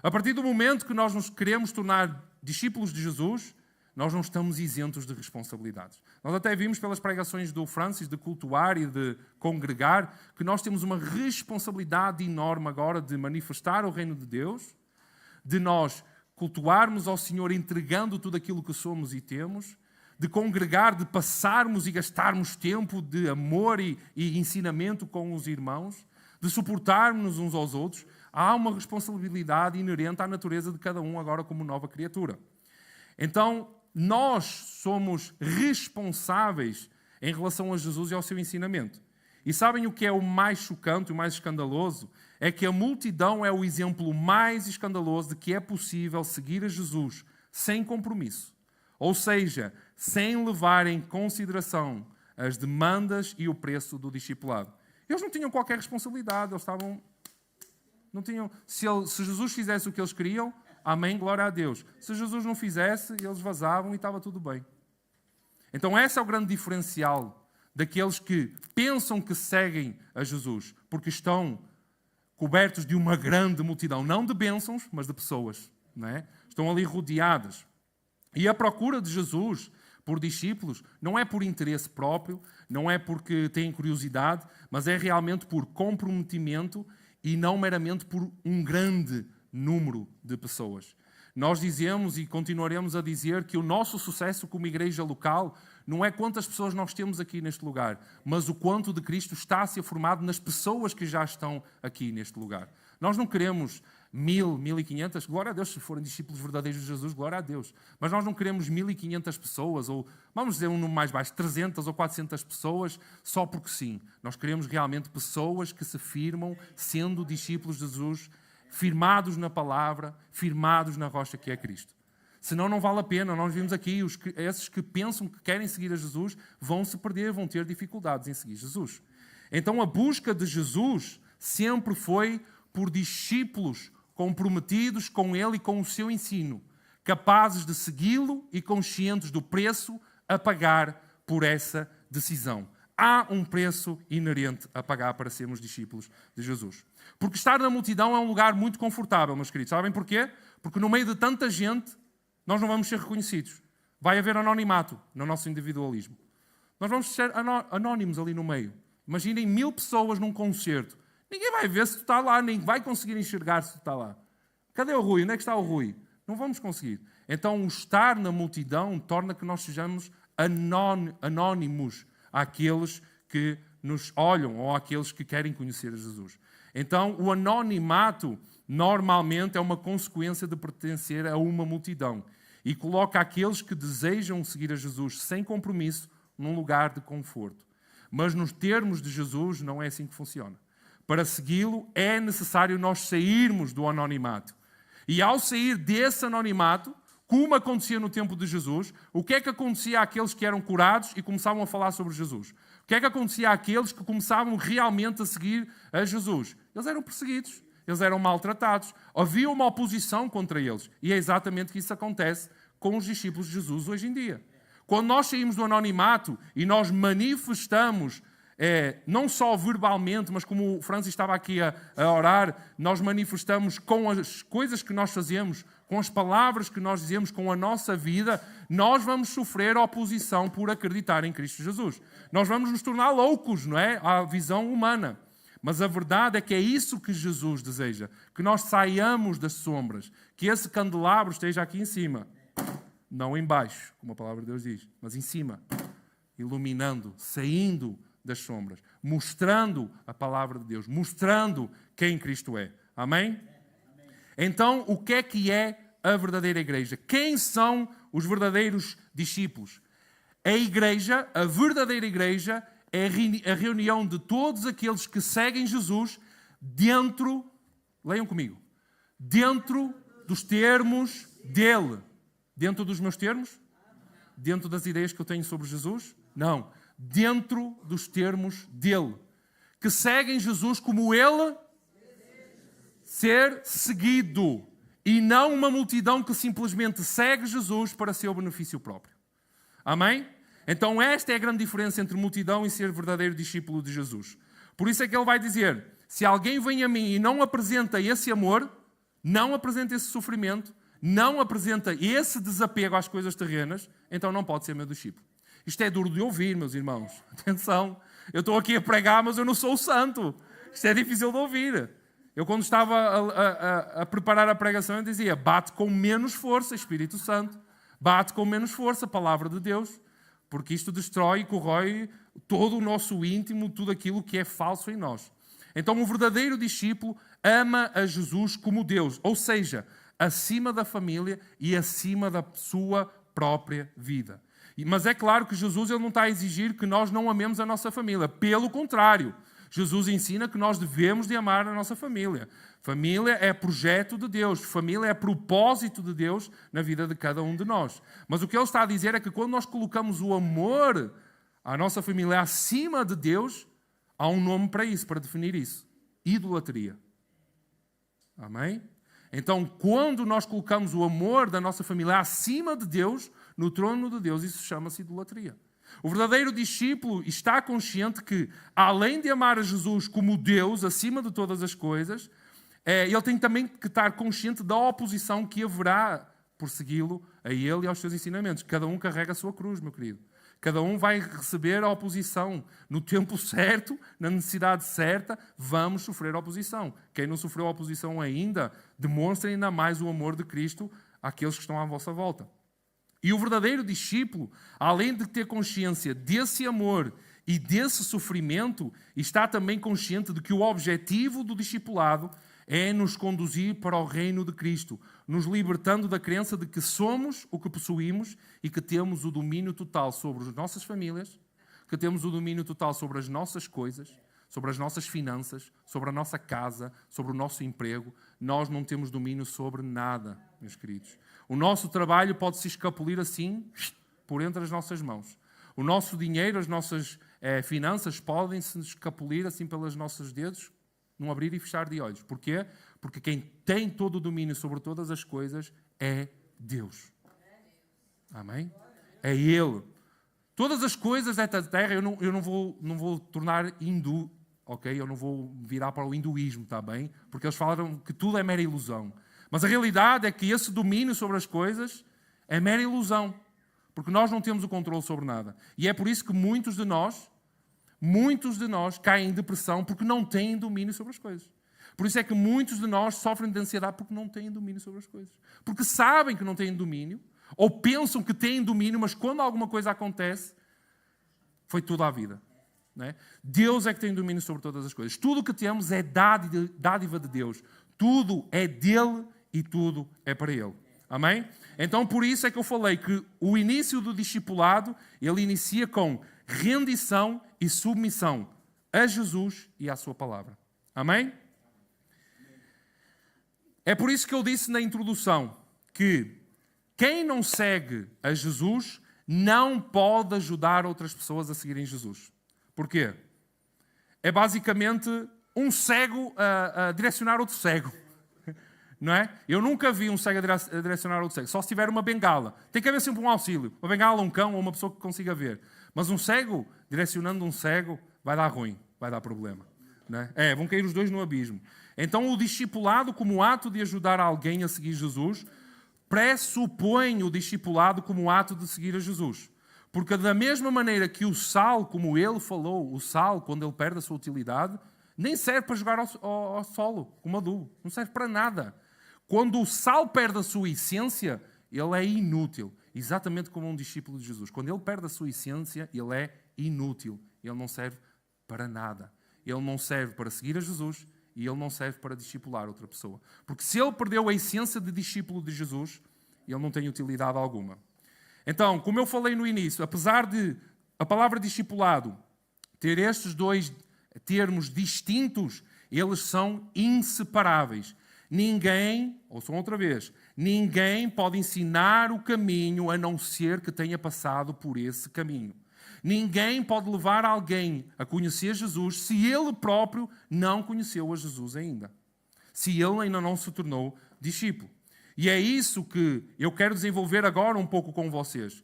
A partir do momento que nós nos queremos tornar discípulos de Jesus, nós não estamos isentos de responsabilidades. Nós até vimos pelas pregações do Francis de cultuar e de congregar que nós temos uma responsabilidade enorme agora de manifestar o reino de Deus, de nós cultuarmos ao Senhor entregando tudo aquilo que somos e temos, de congregar, de passarmos e gastarmos tempo de amor e ensinamento com os irmãos, de suportarmos uns aos outros. Há uma responsabilidade inerente à natureza de cada um agora como nova criatura. Então, nós somos responsáveis em relação a Jesus e ao seu ensinamento. E sabem o que é o mais chocante, o mais escandaloso? É que a multidão é o exemplo mais escandaloso de que é possível seguir a Jesus sem compromisso. Ou seja, sem levar em consideração as demandas e o preço do discipulado. Eles não tinham qualquer responsabilidade, eles estavam... Não tinham, se Jesus fizesse o que eles queriam, amém, glória a Deus. Se Jesus não fizesse, eles vazavam e estava tudo bem. Então esse é o grande diferencial daqueles que pensam que seguem a Jesus, porque estão cobertos de uma grande multidão, não de bênçãos, mas de pessoas. Não é? Estão ali rodeadas. E a procura de Jesus por discípulos não é por interesse próprio, não é porque têm curiosidade, mas é realmente por comprometimento e não meramente por um grande número de pessoas. Nós dizemos e continuaremos a dizer que o nosso sucesso como igreja local não é quantas pessoas nós temos aqui neste lugar, mas o quanto de Cristo está a ser formado nas pessoas que já estão aqui neste lugar. Nós não queremos 1.000, 1.500, glória a Deus, se forem discípulos verdadeiros de Jesus, glória a Deus. Mas nós não queremos 1.500 pessoas, ou vamos dizer um número mais baixo, 300 ou 400 pessoas, só porque sim. Nós queremos realmente pessoas que se firmam sendo discípulos de Jesus, firmados na palavra, firmados na rocha que é Cristo. Senão não vale a pena. Nós vimos aqui, esses que pensam que querem seguir a Jesus, vão se perder, vão ter dificuldades em seguir Jesus. Então a busca de Jesus sempre foi por discípulos comprometidos com Ele e com o seu ensino, capazes de segui-lo e conscientes do preço a pagar por essa decisão. há um preço inerente a pagar para sermos discípulos de Jesus. Porque estar na multidão é um lugar muito confortável, meus queridos. Sabem porquê? Porque no meio de tanta gente, nós não vamos ser reconhecidos. Vai haver anonimato no nosso individualismo. Nós vamos ser anónimos ali no meio. Imaginem 1000 pessoas num concerto. Ninguém vai ver se tu está lá, nem vai conseguir enxergar se tu está lá. Cadê o Rui? Onde é que está o Rui? Não vamos conseguir. Então, o estar na multidão torna que nós sejamos anónimos àqueles que nos olham ou àqueles que querem conhecer Jesus. Então, o anonimato normalmente é uma consequência de pertencer a uma multidão e coloca aqueles que desejam seguir a Jesus sem compromisso num lugar de conforto. Mas nos termos de Jesus não é assim que funciona. Para segui-lo é necessário nós sairmos do anonimato. E ao sair desse anonimato, como acontecia no tempo de Jesus, o que é que acontecia àqueles que eram curados e começavam a falar sobre Jesus? O que é que acontecia àqueles que começavam realmente a seguir a Jesus? Eles eram perseguidos, eles eram maltratados, havia uma oposição contra eles. E é exatamente que isso acontece com os discípulos de Jesus hoje em dia. Quando nós saímos do anonimato e nós manifestamos, não só verbalmente, mas como o Francis estava aqui a orar, nós manifestamos com as coisas que nós fazemos, com as palavras que nós dizemos, com a nossa vida, nós vamos sofrer oposição por acreditar em Cristo Jesus. Nós vamos nos tornar loucos, não é? À visão humana. Mas a verdade é que é isso que Jesus deseja, que nós saiamos das sombras, que esse candelabro esteja aqui em cima, não em baixo, como a palavra de Deus diz, mas em cima, iluminando, saindo das sombras, mostrando a palavra de Deus, mostrando quem Cristo é. Amém? Então, o que é a verdadeira igreja? Quem são os verdadeiros discípulos? A igreja, a verdadeira igreja, é a reunião de todos aqueles que seguem Jesus dentro, leiam comigo, dentro dos termos dele. Dentro dos meus termos? Dentro das ideias que eu tenho sobre Jesus? Não. Dentro dos termos dele. Que seguem Jesus como ele ser seguido. E não uma multidão que simplesmente segue Jesus para seu benefício próprio. Amém? Então esta é a grande diferença entre multidão e ser verdadeiro discípulo de Jesus. Por isso é que ele vai dizer, se alguém vem a mim e não apresenta esse amor, não apresenta esse sofrimento, não apresenta esse desapego às coisas terrenas, então não pode ser meu discípulo. Isto é duro de ouvir, meus irmãos. Atenção, eu estou aqui a pregar, mas eu não sou o santo. Isto é difícil de ouvir. Eu, quando estava a preparar a pregação, eu dizia, bate com menos força, Espírito Santo. Bate com menos força, Palavra de Deus. Porque isto destrói e corrói todo o nosso íntimo, tudo aquilo que é falso em nós. Então, o verdadeiro discípulo ama a Jesus como Deus. Ou seja, acima da família e acima da sua própria vida. Mas é claro que Jesus ele não está a exigir que nós não amemos a nossa família. Pelo contrário, Jesus ensina que nós devemos de amar a nossa família. Família é projeto de Deus. Família é propósito de Deus na vida de cada um de nós. Mas o que ele está a dizer é que quando nós colocamos o amor à nossa família acima de Deus, há um nome para isso, para definir isso. Idolatria. Amém? Então, quando nós colocamos o amor da nossa família acima de Deus, no trono de Deus, isso chama-se idolatria. O verdadeiro discípulo está consciente que, além de amar a Jesus como Deus, acima de todas as coisas, ele tem também que estar consciente da oposição que haverá por segui-lo a ele e aos seus ensinamentos. Cada um carrega a sua cruz, meu querido. Cada um vai receber a oposição. No tempo certo, na necessidade certa, vamos sofrer a oposição. Quem não sofreu a oposição ainda, demonstre ainda mais o amor de Cristo àqueles que estão à vossa volta. E o verdadeiro discípulo, além de ter consciência desse amor e desse sofrimento, está também consciente de que o objetivo do discipulado é nos conduzir para o reino de Cristo, nos libertando da crença de que somos o que possuímos e que temos o domínio total sobre as nossas famílias, que temos o domínio total sobre as nossas coisas, sobre as nossas finanças, sobre a nossa casa, sobre o nosso emprego. Nós não temos domínio sobre nada, meus queridos. O nosso trabalho pode se escapulir assim, por entre as nossas mãos. O nosso dinheiro, as nossas finanças podem se escapulir assim pelos nossos dedos, num abrir e fechar de olhos. Porquê? Porque quem tem todo o domínio sobre todas as coisas é Deus. Amém? É Ele. Todas as coisas desta terra, eu não vou tornar hindu, ok? Eu não vou virar para o hinduísmo, está bem? Porque eles falaram que tudo é mera ilusão. Mas a realidade é que esse domínio sobre as coisas é mera ilusão. Porque nós não temos o controle sobre nada. E é por isso que muitos de nós caem em depressão porque não têm domínio sobre as coisas. Por isso é que muitos de nós sofrem de ansiedade porque não têm domínio sobre as coisas. Porque sabem que não têm domínio, ou pensam que têm domínio, mas quando alguma coisa acontece, foi tudo à vida. Não é? Deus é que tem domínio sobre todas as coisas. Tudo o que temos é dádiva de Deus. Tudo é dele e tudo é para ele. Amém? Então, por isso é que eu falei que o início do discipulado, ele inicia com rendição e submissão a Jesus e à sua palavra. Amém? É por isso que eu disse na introdução que quem não segue a Jesus não pode ajudar outras pessoas a seguirem Jesus. Porquê? É basicamente um cego a direcionar outro cego. Não é? Eu nunca vi um cego a direcionar outro cego. Só se tiver uma bengala. Tem que haver sempre um auxílio. Uma bengala, um cão ou uma pessoa que consiga ver. Mas um cego, direcionando um cego, vai dar ruim. Vai dar problema. Não é? Vão cair os dois no abismo. Então o discipulado como ato de ajudar alguém a seguir Jesus pressupõe o discipulado como ato de seguir a Jesus. Porque da mesma maneira que o sal, como ele falou, o sal, quando ele perde a sua utilidade, nem serve para jogar ao solo, como adubo. Não serve para nada. Quando o sal perde a sua essência, ele é inútil. Exatamente como um discípulo de Jesus. Quando ele perde a sua essência, ele é inútil. Ele não serve para nada. Ele não serve para seguir a Jesus e ele não serve para discipular outra pessoa. Porque se ele perdeu a essência de discípulo de Jesus, ele não tem utilidade alguma. Então, como eu falei no início, apesar de a palavra discipulado ter estes dois termos distintos, eles são inseparáveis. Ninguém, ouçam outra vez, ninguém pode ensinar o caminho a não ser que tenha passado por esse caminho. Ninguém pode levar alguém a conhecer Jesus se ele próprio não conheceu a Jesus ainda. Se ele ainda não se tornou discípulo. E é isso que eu quero desenvolver agora um pouco com vocês.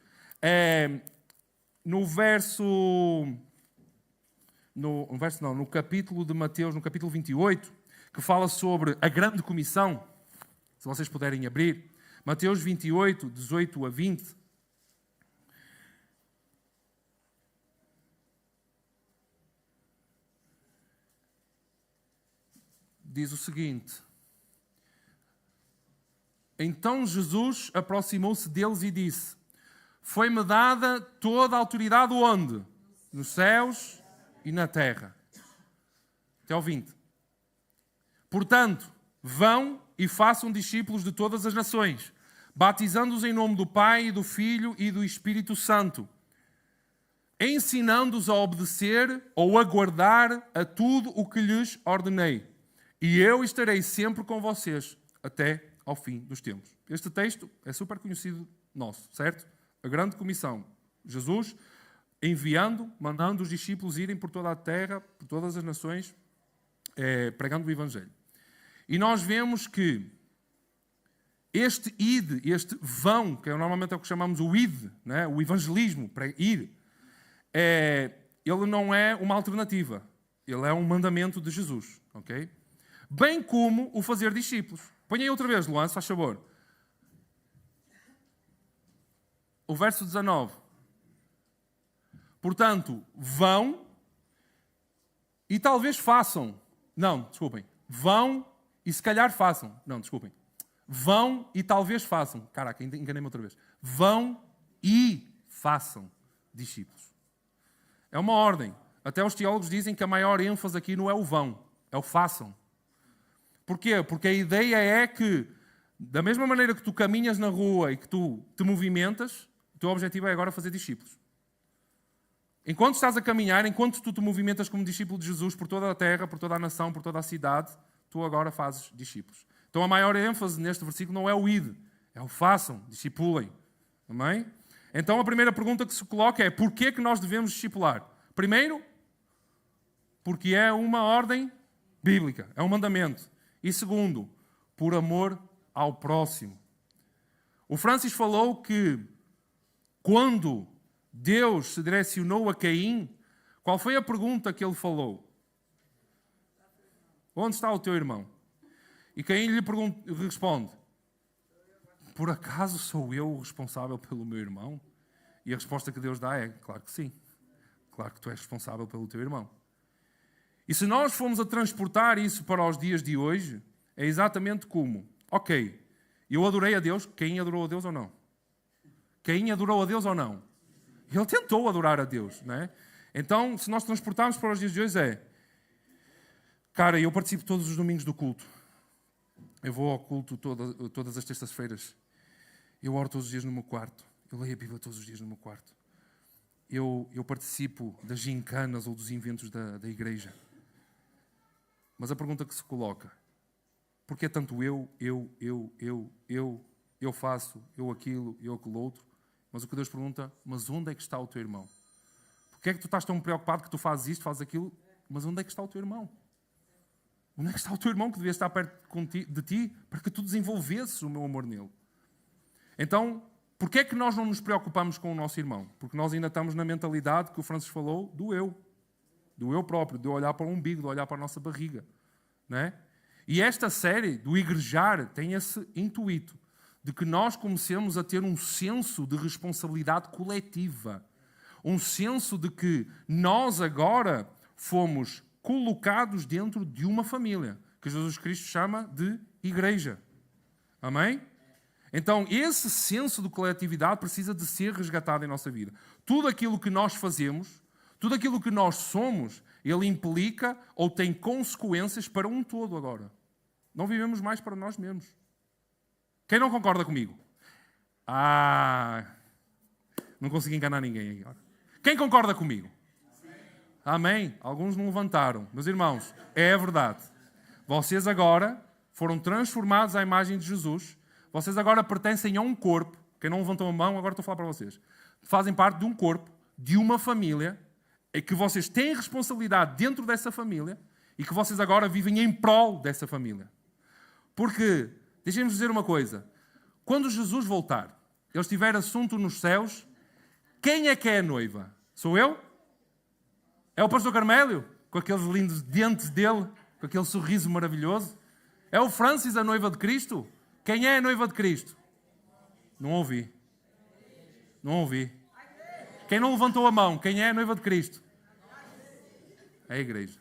No capítulo de Mateus, no capítulo 28, que fala sobre a grande comissão, se vocês puderem abrir, Mateus 28, 18 a 20. Diz o seguinte: Então Jesus aproximou-se deles e disse: Foi-me dada toda a autoridade onde? Nos céus e na terra. Até ao 20. Portanto, vão e façam discípulos de todas as nações, batizando-os em nome do Pai, e do Filho e do Espírito Santo, ensinando-os a obedecer ou a guardar a tudo o que lhes ordenei. E eu estarei sempre com vocês até ao fim dos tempos. Este texto é super conhecido nosso, certo? A grande comissão. Jesus mandando os discípulos irem por toda a terra, por todas as nações, pregando o Evangelho. E nós vemos que este id, este vão, que normalmente é o que chamamos o id, né? O evangelismo, ir, ele não é uma alternativa. Ele é um mandamento de Jesus, ok? Bem como o fazer discípulos. Põe aí outra vez, Luan, se faz favor. O verso 19. Portanto, vão e talvez façam. Não, desculpem. Vão e se calhar façam. Não, desculpem. Vão e talvez façam. Caraca, enganei-me outra vez. Vão e façam discípulos. É uma ordem. Até os teólogos dizem que a maior ênfase aqui não é o vão, é o façam. Porquê? Porque a ideia é que, da mesma maneira que tu caminhas na rua e que tu te movimentas, o teu objetivo é agora fazer discípulos. Enquanto estás a caminhar, enquanto tu te movimentas como discípulo de Jesus por toda a terra, por toda a nação, por toda a cidade, tu agora fazes discípulos. Então a maior ênfase neste versículo não é o id, é o façam, discipulem. Amém? Então a primeira pergunta que se coloca é: porquê que nós devemos discipular? Primeiro, porque é uma ordem bíblica, é um mandamento. E segundo, por amor ao próximo. O Francis falou que quando Deus se direcionou a Caim, qual foi a pergunta que ele falou? Onde está o teu irmão? E Caim lhe responde, por acaso sou eu o responsável pelo meu irmão? E a resposta que Deus dá é, claro que sim. Claro que tu és responsável pelo teu irmão. E se nós formos a transportar isso para os dias de hoje, é exatamente como, ok, eu adorei a Deus, Caim adorou a Deus ou não? Caim adorou a Deus ou não? Ele tentou adorar a Deus, não é? Então, se nós transportarmos para os dias de hoje cara, eu participo todos os domingos do culto. Eu vou ao culto todas as terças-feiras. Eu oro todos os dias no meu quarto. Eu leio a Bíblia todos os dias no meu quarto. Eu participo das gincanas ou dos eventos da igreja. Mas a pergunta que se coloca, porque é tanto eu faço, eu aquilo outro? Mas o que Deus pergunta, mas onde é que está o teu irmão? Porque é que tu estás tão preocupado que tu fazes isto, fazes aquilo? Mas onde é que está o teu irmão? Onde é que está o teu irmão que devia estar perto de ti para que tu desenvolvesses o meu amor nele? Então, porquê é que nós não nos preocupamos com o nosso irmão? Porque nós ainda estamos na mentalidade que o Francis falou do eu. Do eu próprio, de olhar para o umbigo, de olhar para a nossa barriga. Não é? E esta série do igrejar tem esse intuito de que nós comecemos a ter um senso de responsabilidade coletiva. Um senso de que nós agora fomos colocados dentro de uma família, que Jesus Cristo chama de igreja. Amém? Então, esse senso de coletividade precisa de ser resgatado em nossa vida. Tudo aquilo que nós fazemos, tudo aquilo que nós somos, ele implica ou tem consequências para um todo agora. Não vivemos mais para nós mesmos. Quem não concorda comigo? Não consegui enganar ninguém agora. Quem concorda comigo? Amém? Alguns não levantaram. Meus irmãos, é a verdade. Vocês agora foram transformados à imagem de Jesus. Vocês agora pertencem a um corpo. Quem não levantou a mão, agora estou a falar para vocês. Fazem parte de um corpo, de uma família, e que vocês têm responsabilidade dentro dessa família e que vocês agora vivem em prol dessa família. Porque, deixem-me dizer uma coisa. Quando Jesus voltar, ele estiver assunto nos céus, quem é que é a noiva? Sou eu? É o pastor Carmélio? Com aqueles lindos dentes dele? Com aquele sorriso maravilhoso? É o Francis, a noiva de Cristo? Quem é a noiva de Cristo? Não ouvi. Não ouvi. Quem não levantou a mão? Quem é a noiva de Cristo? É a igreja.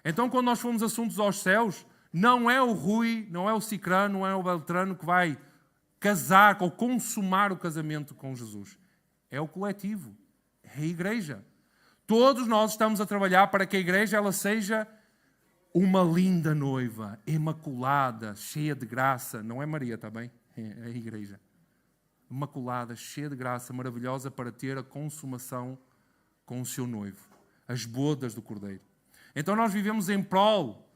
Então, quando nós formos assuntos aos céus, não é o Rui, não é o Cicrano, não é o Beltrano que vai casar ou consumar o casamento com Jesus. É o coletivo. É a igreja. Todos nós estamos a trabalhar para que a igreja ela seja uma linda noiva, imaculada, cheia de graça. Não é Maria, está bem? É a igreja. Imaculada, cheia de graça, maravilhosa para ter a consumação com o seu noivo. As bodas do Cordeiro. Então nós vivemos em prol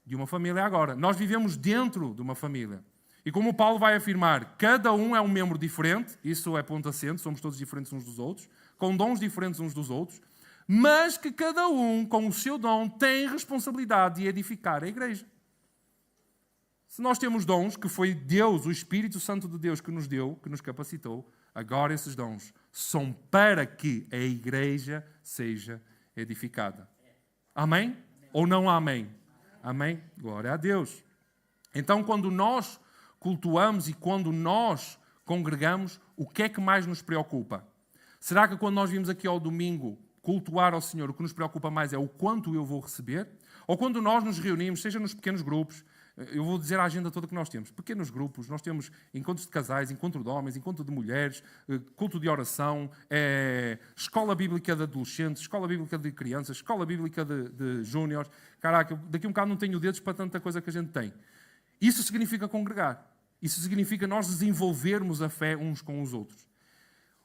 de uma família agora. Nós vivemos dentro de uma família. E como o Paulo vai afirmar, cada um é um membro diferente, isso é ponto assente, somos todos diferentes uns dos outros, com dons diferentes uns dos outros, mas que cada um, com o seu dom, tem responsabilidade de edificar a igreja. Se nós temos dons, que foi Deus, o Espírito Santo de Deus que nos deu, que nos capacitou, agora esses dons são para que a igreja seja edificada. Amém? Ou não amém? Amém? Glória a Deus. Então, quando nós cultuamos e quando nós congregamos, o que é que mais nos preocupa? Será que quando nós vimos aqui ao domingo cultuar ao Senhor, o que nos preocupa mais é o quanto eu vou receber? Ou quando nós nos reunimos, seja nos pequenos grupos, eu vou dizer a agenda toda que nós temos. Pequenos grupos, nós temos encontros de casais, encontro de homens, encontro de mulheres, culto de oração, escola bíblica de adolescentes, escola bíblica de crianças, escola bíblica de júniores. Caraca, daqui a um bocado não tenho dedos para tanta coisa que a gente tem. Isso significa congregar. Isso significa nós desenvolvermos a fé uns com os outros.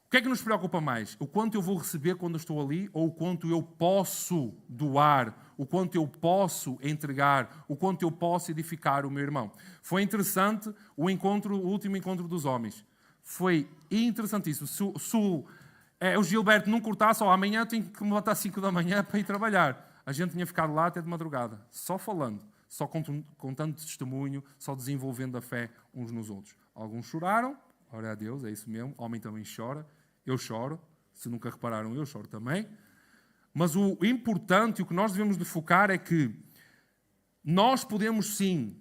O que é que nos preocupa mais? O quanto eu vou receber quando eu estou ali ou o quanto eu posso doar, o quanto eu posso entregar, o quanto eu posso edificar o meu irmão? Foi interessante o último encontro dos homens. Foi interessantíssimo. Se o Gilberto não cortasse, amanhã tenho que me levantar às 5 da manhã para ir trabalhar. A gente tinha ficado lá até de madrugada, só falando, só contando testemunho, só desenvolvendo a fé uns nos outros. Alguns choraram, glória a Deus, é isso mesmo, homem também chora, eu choro, Se nunca repararam, eu choro também. Mas o importante e o que nós devemos de focar é que nós podemos sim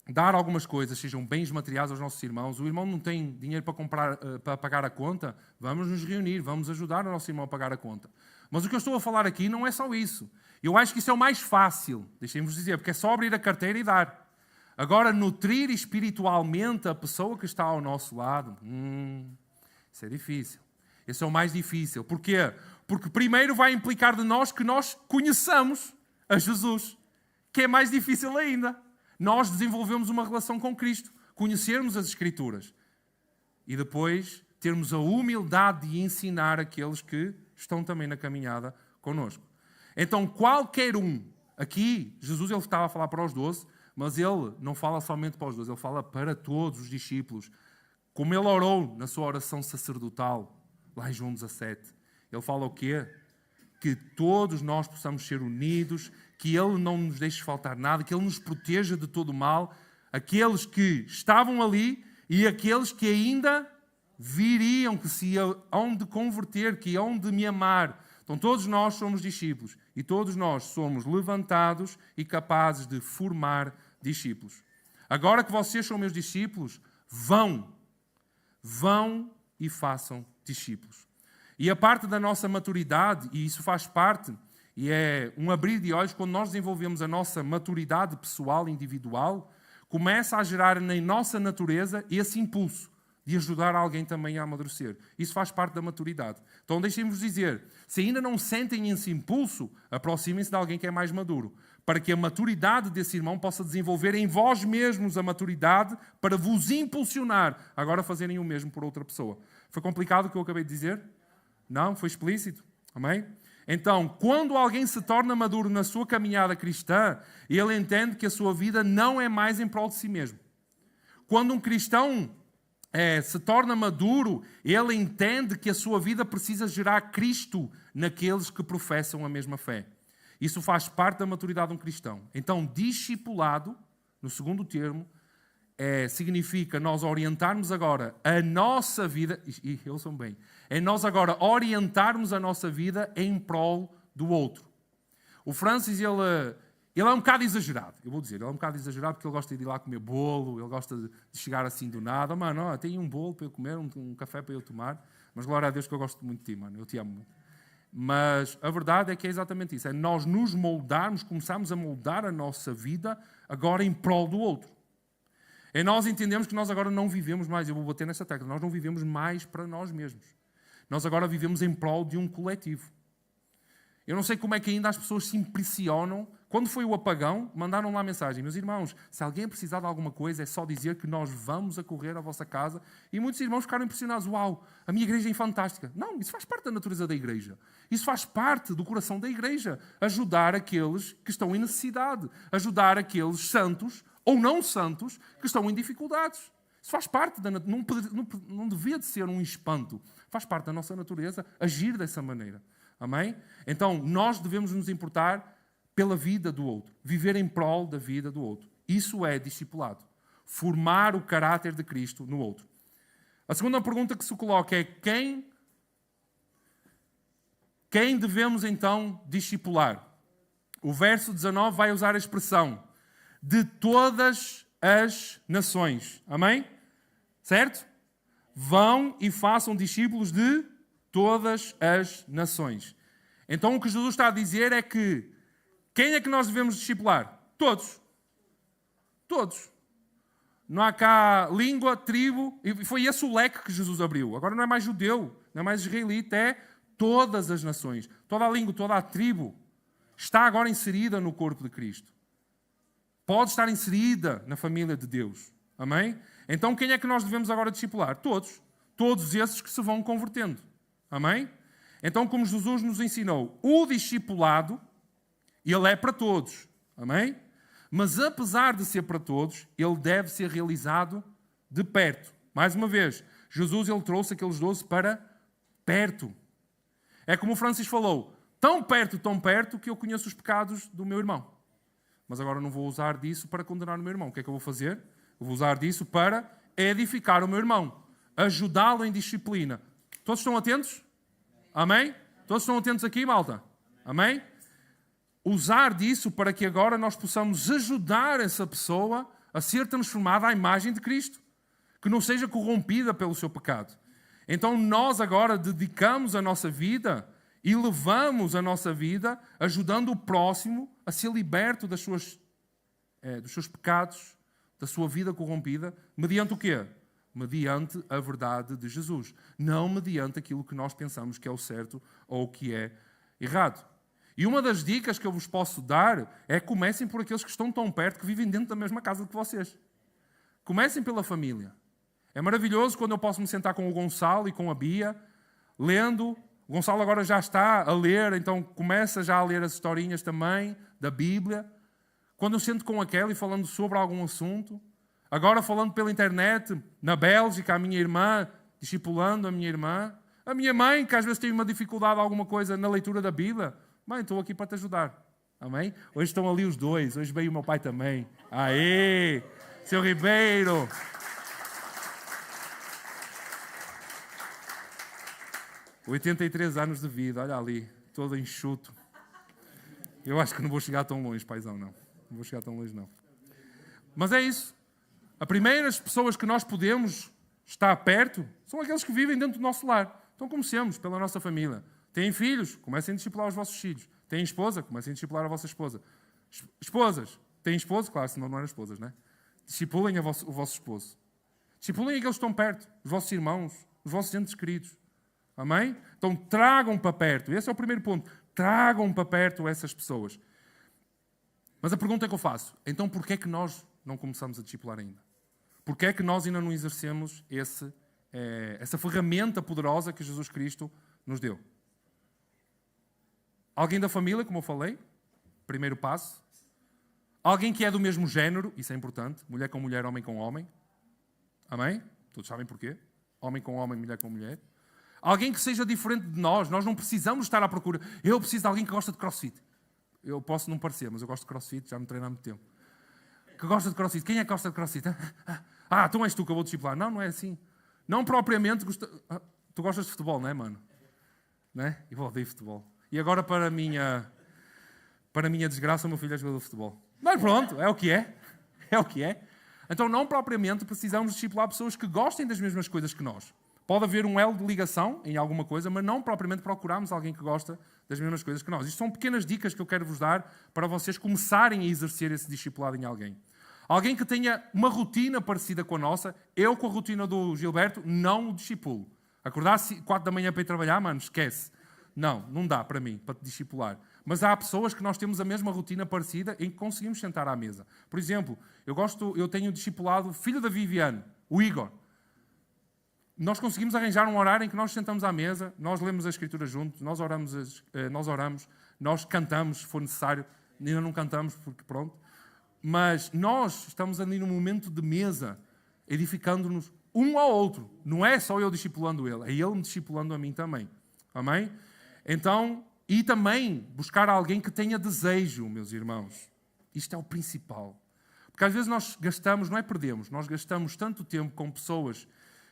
dar algumas coisas, sejam bens materiais aos nossos irmãos. O irmão não tem dinheiro para comprar, para pagar a conta, vamos nos reunir, vamos ajudar o nosso irmão a pagar a conta. Mas o que eu estou a falar aqui não é só isso. Eu acho que isso é o mais fácil, deixem-vos dizer, porque é só abrir a carteira e dar. Agora, nutrir espiritualmente a pessoa que está ao nosso lado, isso é difícil. Esse é o mais difícil. Porquê? Porque primeiro vai implicar de nós que nós conheçamos a Jesus, que é mais difícil ainda. Nós desenvolvemos uma relação com Cristo, conhecermos as Escrituras e depois termos a humildade de ensinar aqueles que estão também na caminhada connosco. Então, qualquer um, aqui, Jesus ele estava a falar para os 12, mas ele não fala somente para os 12, ele fala para todos os discípulos. Como ele orou na sua oração sacerdotal, lá em João 17, ele fala o quê? Que todos nós possamos ser unidos, que Ele não nos deixe faltar nada, que Ele nos proteja de todo o mal, aqueles que estavam ali e aqueles que ainda viriam, que se hão de converter, que hão de me amar. Então todos nós somos discípulos e todos nós somos levantados e capazes de formar discípulos. Agora que vocês são meus discípulos, vão e façam discípulos. E a parte da nossa maturidade, e isso faz parte, e é um abrir de olhos, quando nós desenvolvemos a nossa maturidade pessoal, individual, começa a gerar na nossa natureza esse impulso de ajudar alguém também a amadurecer. Isso faz parte da maturidade. Então deixem-vos dizer, se ainda não sentem esse impulso, aproximem-se de alguém que é mais maduro, para que a maturidade desse irmão possa desenvolver em vós mesmos a maturidade para vos impulsionar a agora fazerem o mesmo por outra pessoa. Foi complicado o que eu acabei de dizer? Não? Foi explícito? Amém? Então, quando alguém se torna maduro na sua caminhada cristã, ele entende que a sua vida não é mais em prol de si mesmo. Quando um cristão se torna maduro, ele entende que a sua vida precisa gerar Cristo naqueles que professam a mesma fé. Isso faz parte da maturidade de um cristão. Então, discipulado, no segundo termo, significa nós orientarmos agora a nossa vida, e ouçam bem, é nós agora orientarmos a nossa vida em prol do outro. O Francis, ele é um bocado exagerado, eu vou dizer, ele é um bocado exagerado porque ele gosta de ir lá comer bolo, ele gosta de chegar assim do nada, mano, tem um bolo para eu comer, um café para eu tomar, mas glória a Deus que eu gosto muito de ti, mano, eu te amo muito. Mas a verdade é que é exatamente isso, é nós nos moldarmos, começarmos a moldar a nossa vida agora em prol do outro. É nós entendemos que nós agora não vivemos mais, eu vou bater nessa tecla, nós não vivemos mais para nós mesmos. Nós agora vivemos em prol de um coletivo. Eu não sei como é que ainda as pessoas se impressionam. Quando foi o apagão, mandaram lá a mensagem: meus irmãos, se alguém precisar de alguma coisa, é só dizer que nós vamos a correr à vossa casa. E muitos irmãos ficaram impressionados. Uau, a minha igreja é fantástica. Não, isso faz parte da natureza da igreja. Isso faz parte do coração da igreja. Ajudar aqueles que estão em necessidade. Ajudar aqueles santos ou não santos que estão em dificuldades. Isso faz parte, não devia de ser um espanto. Faz parte da nossa natureza agir dessa maneira. Amém? Então, nós devemos nos importar pela vida do outro. Viver em prol da vida do outro. Isso é discipulado. Formar o caráter de Cristo no outro. A segunda pergunta que se coloca é quem devemos então discipular? O verso 19 vai usar a expressão de todas as nações. Amém? Certo? Vão e façam discípulos de todas as nações. Então o que Jesus está a dizer é que quem é que nós devemos discipular? Todos. Todos. Não há cá língua, tribo, e foi esse o leque que Jesus abriu. Agora não é mais judeu, não é mais israelita, é todas as nações. Toda a língua, toda a tribo está agora inserida no corpo de Cristo. Pode estar inserida na família de Deus. Amém? Então quem é que nós devemos agora discipular? Todos. Todos esses que se vão convertendo. Amém? Então, como Jesus nos ensinou, o discipulado, ele é para todos. Amém? Mas apesar de ser para todos, ele deve ser realizado de perto. Mais uma vez, Jesus ele trouxe aqueles 12 para perto. É como o Francis falou, tão perto que eu conheço os pecados do meu irmão. Mas agora não vou usar disso para condenar o meu irmão. O que é que eu vou fazer? Eu vou usar disso para edificar o meu irmão. Ajudá-lo em disciplina. Todos estão atentos? Amém? Todos estão atentos aqui, malta? Amém? Usar disso para que agora nós possamos ajudar essa pessoa a ser transformada à imagem de Cristo. Que não seja corrompida pelo seu pecado. Então nós agora dedicamos a nossa vida e levamos a nossa vida ajudando o próximo a ser liberto dos seus pecados, da sua vida corrompida, mediante o quê? Mediante a verdade de Jesus. Não mediante aquilo que nós pensamos que é o certo ou o que é errado. E uma das dicas que eu vos posso dar é comecem por aqueles que estão tão perto, que vivem dentro da mesma casa que vocês. Comecem pela família. É maravilhoso quando eu posso me sentar com o Gonçalo e com a Bia, lendo. O Gonçalo agora já está a ler, então começa já a ler as historinhas também da Bíblia. Quando eu sento com a Kelly falando sobre algum assunto. Agora falando pela internet, na Bélgica, a minha irmã, discipulando a minha irmã. A minha mãe, que às vezes tem uma dificuldade, alguma coisa na leitura da Bíblia. Mãe, estou aqui para te ajudar. Amém? Hoje estão ali os dois. Hoje veio o meu pai também. Aê! Seu Ribeiro! 83 anos de vida, olha ali, todo enxuto. Eu acho que não vou chegar tão longe, paizão, não. Não vou chegar tão longe, não. Mas é isso. As primeiras pessoas que nós podemos estar perto são aqueles que vivem dentro do nosso lar. Então comecemos pela nossa família. Têm filhos? Comecem a discipular os vossos filhos. Têm esposa? Comecem a discipular a vossa esposa. Esposas? Têm esposo? Claro, senão não eram esposas, né? Discipulem o vosso esposo. Discipulem aqueles que estão perto, os vossos irmãos, os vossos entes queridos. Amém? Então tragam para perto. Esse é o primeiro ponto. Tragam para perto essas pessoas. Mas a pergunta que eu faço, então porquê é que nós não começamos a discipular ainda? Porquê é que nós ainda não exercemos essa ferramenta poderosa que Jesus Cristo nos deu? Alguém da família, como eu falei, primeiro passo. Alguém que é do mesmo género, isso é importante, mulher com mulher, homem com homem. Amém? Todos sabem porquê? Homem com homem, mulher com mulher. Alguém que seja diferente de nós não precisamos estar à procura. Eu preciso de alguém que gosta de crossfit. Eu posso não parecer, mas eu gosto de crossfit, já me treino há muito tempo. Que gosta de crossfit. Quem é que gosta de crossfit? Então és tu que eu vou discipular. Não, não é assim. Não propriamente... Tu gostas de futebol, não é, mano? Não é? Eu odeio futebol. E agora, para a minha desgraça, o meu filho é jogador de futebol. Mas pronto, é o que é. É o que é. Então, não propriamente precisamos discipular pessoas que gostem das mesmas coisas que nós. Pode haver um elo de ligação em alguma coisa, mas não propriamente procurarmos alguém que gosta das mesmas coisas que nós. Isto são pequenas dicas que eu quero vos dar para vocês começarem a exercer esse discipulado em alguém. Alguém que tenha uma rotina parecida com a nossa. Eu, com a rotina do Gilberto, não o discipulo. Acordar 4 da manhã para ir trabalhar, mano, esquece. Não dá para mim, para te discipular. Mas há pessoas que nós temos a mesma rotina parecida em que conseguimos sentar à mesa. Por exemplo, eu tenho discipulado o filho da Viviane, o Igor. Nós conseguimos arranjar um horário em que nós sentamos à mesa, nós lemos a Escritura juntos, nós oramos, nós cantamos, se for necessário. Ainda não cantamos, porque pronto. Mas nós estamos ali num momento de mesa, edificando-nos um ao outro. Não é só eu discipulando ele, é ele me discipulando a mim também. Amém? Então, e também buscar alguém que tenha desejo, meus irmãos. Isto é o principal. Porque às vezes nós gastamos, não é perdemos, nós gastamos tanto tempo com pessoas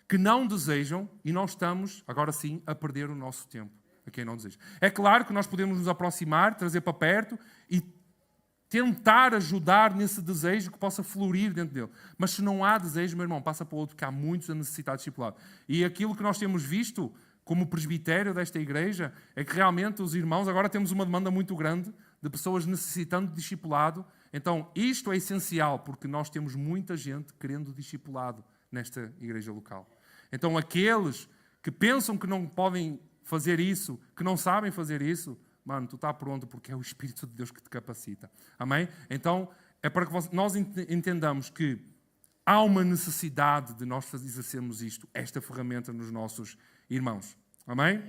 que não desejam e nós estamos, agora sim, a perder o nosso tempo a quem não deseja. É claro que nós podemos nos aproximar, trazer para perto e tentar ajudar nesse desejo que possa florir dentro dele. Mas se não há desejo, meu irmão, passa para o outro, que há muitos a necessitar de discipulado. E aquilo que nós temos visto como presbitério desta igreja é que realmente os irmãos, agora temos uma demanda muito grande de pessoas necessitando de discipulado. Então, isto é essencial, porque nós temos muita gente querendo discipulado nesta igreja local. Então, aqueles que pensam que não podem fazer isso, que não sabem fazer isso, mano, tu está pronto, porque é o Espírito de Deus que te capacita. Amém? Então, é para que nós entendamos que há uma necessidade de nós exercermos esta ferramenta nos nossos irmãos. Amém?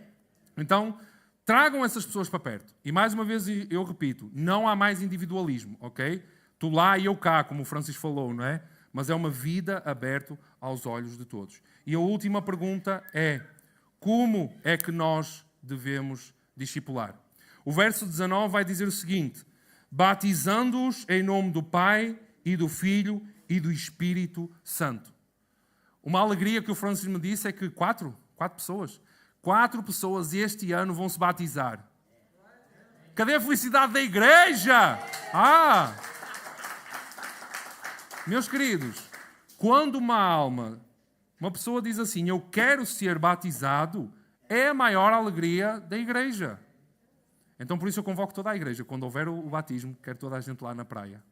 Então, tragam essas pessoas para perto. E mais uma vez eu repito, não há mais individualismo, ok? Tu lá e eu cá, como o Francis falou, não é? Mas é uma vida aberta aos olhos de todos. E a última pergunta é: como é que nós devemos discipular? O verso 19 vai dizer o seguinte: batizando-os em nome do Pai e do Filho e do Espírito Santo. Uma alegria que o Francis me disse é que quatro pessoas, 4 pessoas este ano vão se batizar. Cadê a felicidade da igreja? Meus queridos, quando uma pessoa diz assim, eu quero ser batizado, é a maior alegria da igreja. Então por isso eu convoco toda a igreja, quando houver o batismo, quero toda a gente lá na praia.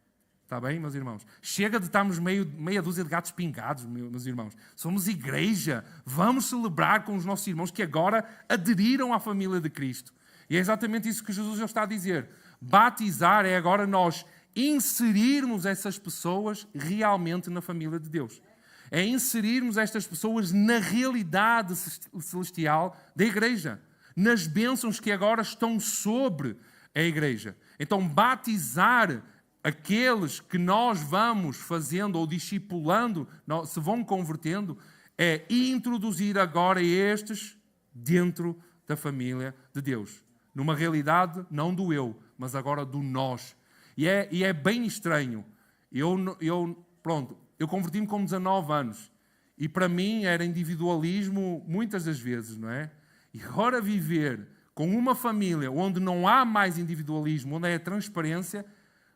Está bem, meus irmãos? Chega de estarmos meia dúzia de gatos pingados, meus irmãos. Somos igreja. Vamos celebrar com os nossos irmãos que agora aderiram à família de Cristo. E é exatamente isso que Jesus já está a dizer. Batizar é agora nós inserirmos essas pessoas realmente na família de Deus. É inserirmos estas pessoas na realidade celestial da igreja. Nas bênçãos que agora estão sobre a igreja. Então, batizar aqueles que nós vamos fazendo ou discipulando, se vão convertendo, é introduzir agora estes dentro da família de Deus. Numa realidade não do eu, mas agora do nós. E é bem estranho. Eu converti-me com 19 anos. E para mim era individualismo muitas das vezes, não é? E agora viver com uma família onde não há mais individualismo, onde é a transparência,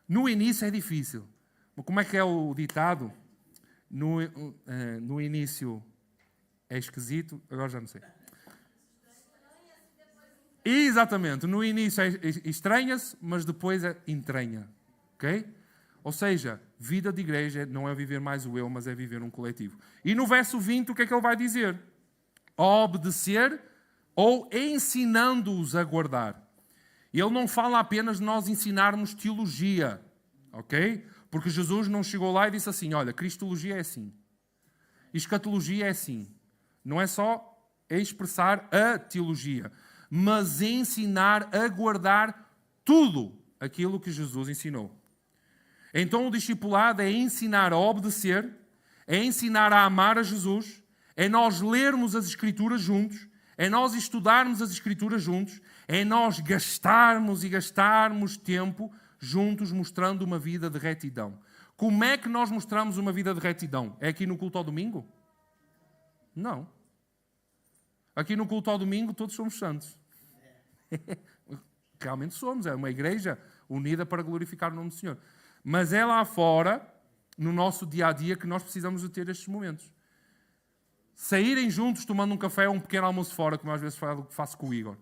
no início é difícil. Como é que é o ditado? No início é esquisito, agora já não sei. Exatamente, no início estranha-se, mas depois entranha. Ok? Ou seja, vida de igreja não é viver mais o eu, mas é viver um coletivo. E no verso 20, o que é que ele vai dizer? Obedecer ou ensinando-os a guardar. Ele não fala apenas de nós ensinarmos teologia, ok? Porque Jesus não chegou lá e disse assim, olha, cristologia é assim, escatologia é assim. Não é só expressar a teologia, mas ensinar a guardar tudo aquilo que Jesus ensinou. Então o discipulado é ensinar a obedecer, é ensinar a amar a Jesus, é nós lermos as Escrituras juntos, é nós estudarmos as Escrituras juntos, é nós gastarmos tempo juntos mostrando uma vida de retidão. Como é que nós mostramos uma vida de retidão? É aqui no culto ao domingo? Não. Aqui no culto ao domingo todos somos santos. Realmente somos, é uma igreja unida para glorificar o nome do Senhor. Mas é lá fora, no nosso dia-a-dia, que nós precisamos de ter estes momentos. Saírem juntos tomando um café ou um pequeno almoço fora, como às vezes faço com o Igor.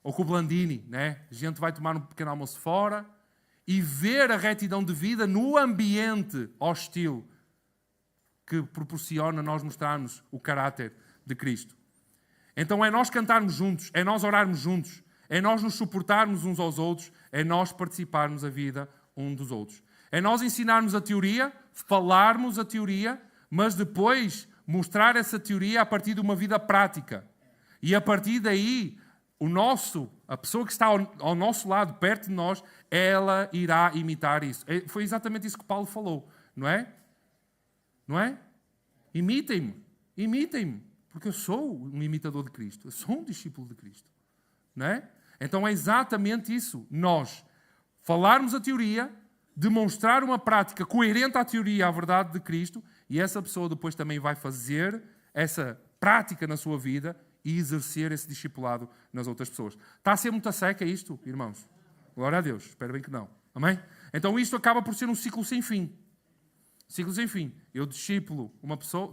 Ou com o Blandini, né? A gente vai tomar um pequeno almoço fora e ver a retidão de vida no ambiente hostil que proporciona nós mostrarmos o caráter de Cristo. Então é nós cantarmos juntos, é nós orarmos juntos, é nós nos suportarmos uns aos outros, é nós participarmos a vida um dos outros. É nós ensinarmos a teoria, falarmos a teoria, mas depois mostrar essa teoria a partir de uma vida prática. E a partir daí, a pessoa que está ao nosso lado, perto de nós, ela irá imitar isso. Foi exatamente isso que Paulo falou, não é? Não é? Imitem-me, porque eu sou um imitador de Cristo, eu sou um discípulo de Cristo, não é? Então é exatamente isso, nós falarmos a teoria, demonstrar uma prática coerente à teoria, à verdade de Cristo, e essa pessoa depois também vai fazer essa prática na sua vida e exercer esse discipulado nas outras pessoas. Está a ser muito seca isto, irmãos? Glória a Deus, espero bem que não. Amém? Então isto acaba por ser um ciclo sem fim. Ciclo sem fim. Eu discipulo uma pessoa,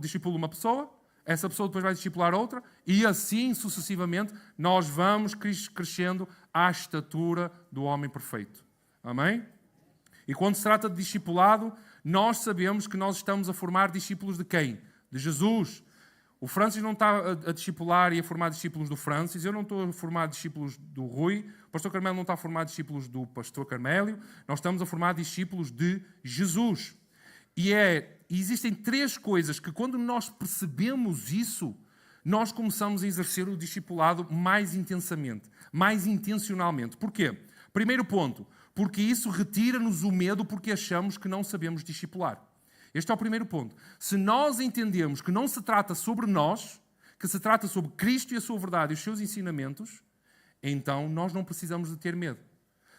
essa pessoa depois vai discipular outra, e assim sucessivamente nós vamos crescendo à estatura do homem perfeito. Amém? E quando se trata de discipulado, nós sabemos que nós estamos a formar discípulos de quem? De Jesus. O Francis não está a discipular e a formar discípulos do Francis, eu não estou a formar discípulos do Rui, o pastor Carmelo não está a formar discípulos do pastor Carmélio, nós estamos a formar discípulos de Jesus. E existem 3 coisas que quando nós percebemos isso, nós começamos a exercer o discipulado mais intensamente, mais intencionalmente. Porquê? Primeiro ponto, porque isso retira-nos o medo porque achamos que não sabemos discipular. Este é o primeiro ponto. Se nós entendemos que não se trata sobre nós, que se trata sobre Cristo e a sua verdade e os seus ensinamentos, então nós não precisamos de ter medo.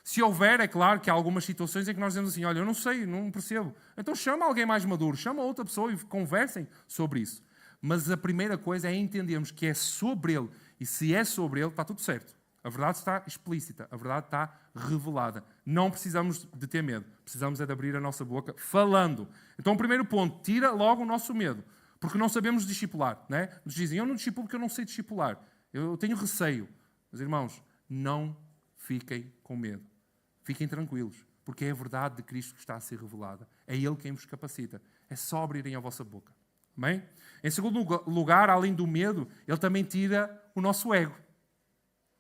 Se houver, é claro que há algumas situações em que nós dizemos assim, olha, eu não sei, não percebo. Então chama alguém mais maduro, chama outra pessoa e conversem sobre isso. Mas a primeira coisa é entendermos que é sobre ele E se é sobre ele, está tudo certo. A verdade está explícita, a verdade está revelada. Não precisamos de ter medo, precisamos é de abrir a nossa boca falando. Então, o primeiro ponto, tira logo o nosso medo, porque não sabemos discipular. Né? Nos dizem, eu não discipulo porque eu não sei discipular, eu tenho receio. Mas, irmãos, não fiquem com medo, fiquem tranquilos, porque é a verdade de Cristo que está a ser revelada. É Ele quem vos capacita, é só abrirem a vossa boca. Amém? Em segundo lugar, além do medo, Ele também tira o nosso ego.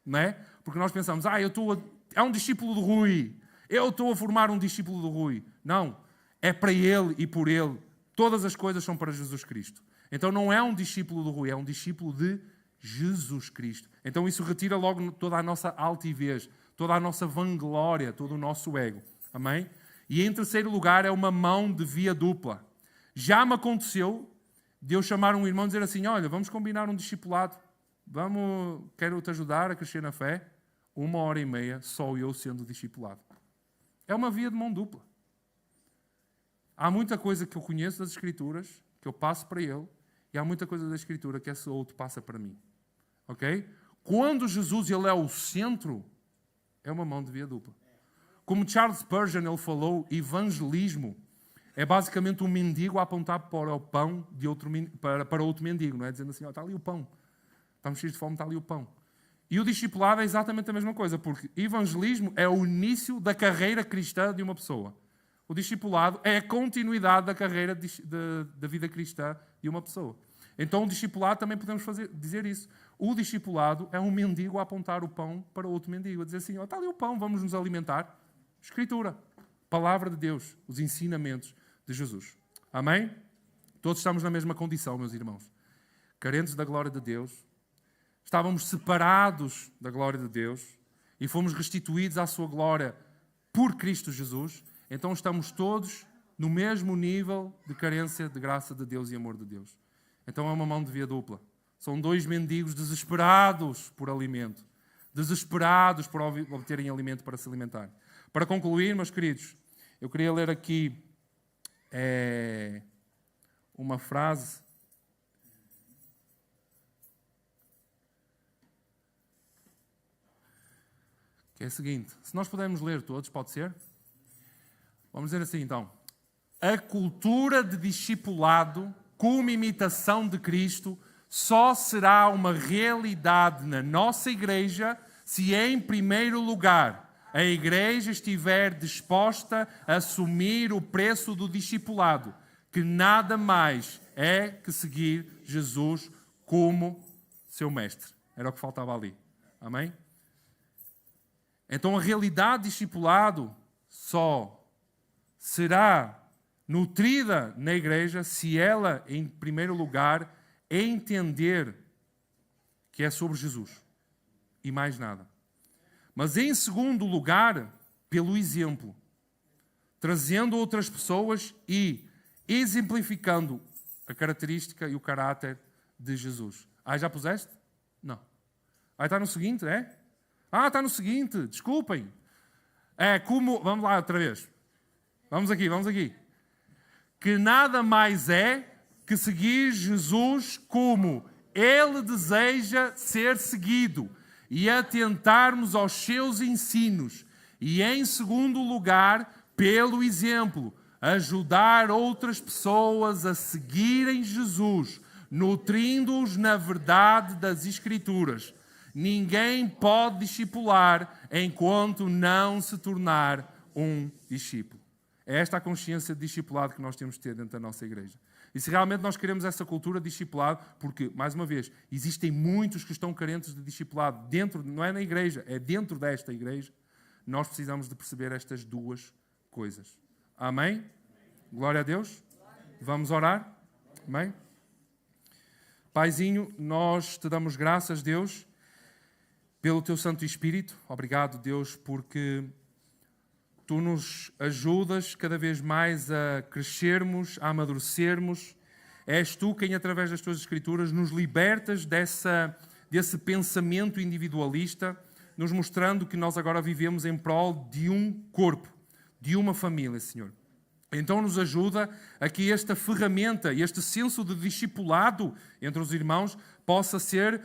Não é? Porque nós pensamos, é um discípulo de Rui, eu estou a formar um discípulo de Rui. Não, é para ele e por ele. Todas as coisas são para Jesus Cristo. Então não é um discípulo de Rui, é um discípulo de Jesus Cristo. Então isso retira logo toda a nossa altivez, toda a nossa vanglória, todo o nosso ego. Amém? E em terceiro lugar é uma mão de via dupla. Já me aconteceu de eu chamar um irmão e dizer assim, olha, vamos combinar um discipulado. Quero-te ajudar a crescer na fé. 1h30, só eu sendo discipulado. É uma via de mão dupla. Há muita coisa que eu conheço das Escrituras, que eu passo para ele, e há muita coisa da Escritura que esse outro passa para mim. Ok? Quando Jesus ele é o centro, é uma mão de via dupla. Como Charles Spurgeon ele falou, evangelismo é basicamente um mendigo a apontar para o pão de para outro mendigo, não é? Dizendo assim, está ali o pão. Estamos cheios de fome, está ali o pão. E o discipulado é exatamente a mesma coisa, porque evangelismo é o início da carreira cristã de uma pessoa. O discipulado é a continuidade da carreira da vida cristã de uma pessoa. Então, o discipulado também podemos dizer isso. O discipulado é um mendigo a apontar o pão para outro mendigo, a dizer assim, está ali o pão, vamos nos alimentar. Escritura, palavra de Deus, os ensinamentos de Jesus. Amém? Todos estamos na mesma condição, meus irmãos. Carentes da glória de Deus. Estávamos separados da glória de Deus e fomos restituídos à sua glória por Cristo Jesus. Então estamos todos no mesmo nível de carência de graça de Deus e amor de Deus. Então é uma mão de via dupla. São dois mendigos desesperados por alimento. Desesperados por obterem alimento para se alimentar. Para concluir, meus queridos, eu queria ler aqui uma frase que é a seguinte. Se nós pudermos ler todos, pode ser? Vamos dizer assim, então. A cultura de discipulado, como imitação de Cristo, só será uma realidade na nossa igreja se, em primeiro lugar, a igreja estiver disposta a assumir o preço do discipulado, que nada mais é que seguir Jesus como seu mestre. Era o que faltava ali. Amém? Então a realidade de discipulado só será nutrida na igreja se ela, em primeiro lugar, entender que é sobre Jesus e mais nada. Mas em segundo lugar, pelo exemplo, trazendo outras pessoas e exemplificando a característica e o caráter de Jesus. Já puseste? Não. Está no seguinte, é? Está no seguinte, desculpem. É como, vamos lá outra vez. Vamos aqui. Que nada mais é que seguir Jesus como Ele deseja ser seguido e atentarmos aos seus ensinos. E em segundo lugar, pelo exemplo, ajudar outras pessoas a seguirem Jesus, nutrindo-os na verdade das Escrituras. Ninguém pode discipular enquanto não se tornar um discípulo. É esta a consciência de discipulado que nós temos de ter dentro da nossa igreja. E se realmente nós queremos essa cultura de discipulado, porque, mais uma vez, existem muitos que estão carentes de discipulado dentro, não é na igreja, é dentro desta igreja, nós precisamos de perceber estas duas coisas. Amém? Glória a Deus. Vamos orar? Amém? Paizinho, nós te damos graças, Deus, pelo teu Santo Espírito. Obrigado, Deus, porque tu nos ajudas cada vez mais a crescermos, a amadurecermos. És tu quem, através das tuas Escrituras, nos libertas desse pensamento individualista, nos mostrando que nós agora vivemos em prol de um corpo, de uma família, Senhor. Então nos ajuda a que esta ferramenta, este senso de discipulado entre os irmãos, possa ser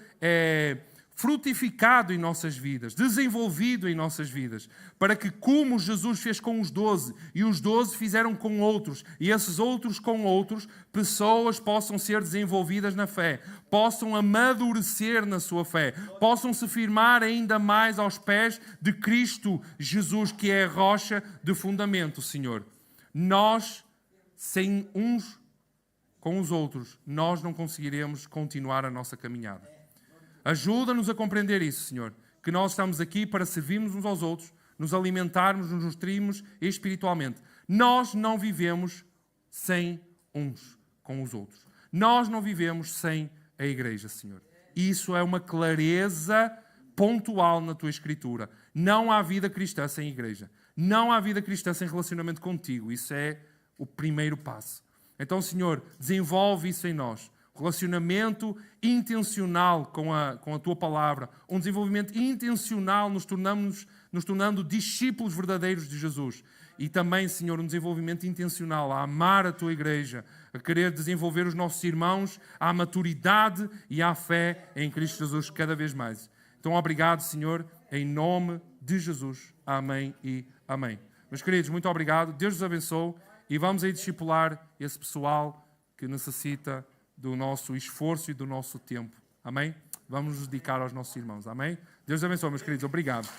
frutificado em nossas vidas, desenvolvido em nossas vidas, para que, como Jesus fez com os 12, e os 12 fizeram com outros, e esses outros com outros, pessoas possam ser desenvolvidas na fé, possam amadurecer na sua fé, possam se firmar ainda mais aos pés de Cristo Jesus, que é a rocha de fundamento, Senhor. Nós, sem uns com os outros, nós não conseguiremos continuar a nossa caminhada. Ajuda-nos a compreender isso, Senhor, que nós estamos aqui para servirmos uns aos outros, nos alimentarmos, nos nutrirmos espiritualmente. Nós não vivemos sem uns com os outros. Nós não vivemos sem a igreja, Senhor. Isso é uma clareza pontual na tua Escritura. Não há vida cristã sem igreja. Não há vida cristã sem relacionamento contigo. Isso é o primeiro passo. Então, Senhor, desenvolve isso em nós. Relacionamento intencional com a Tua Palavra. Um desenvolvimento intencional nos tornando discípulos verdadeiros de Jesus. E também, Senhor, um desenvolvimento intencional a amar a Tua Igreja, a querer desenvolver os nossos irmãos à maturidade e à fé em Cristo Jesus cada vez mais. Então, obrigado, Senhor, em nome de Jesus. Amém e amém. Meus queridos, muito obrigado. Deus os abençoe e vamos aí discipular esse pessoal que necessita do nosso esforço e do nosso tempo. Amém? Vamos nos dedicar aos nossos irmãos. Amém? Deus abençoe, meus queridos. Obrigado.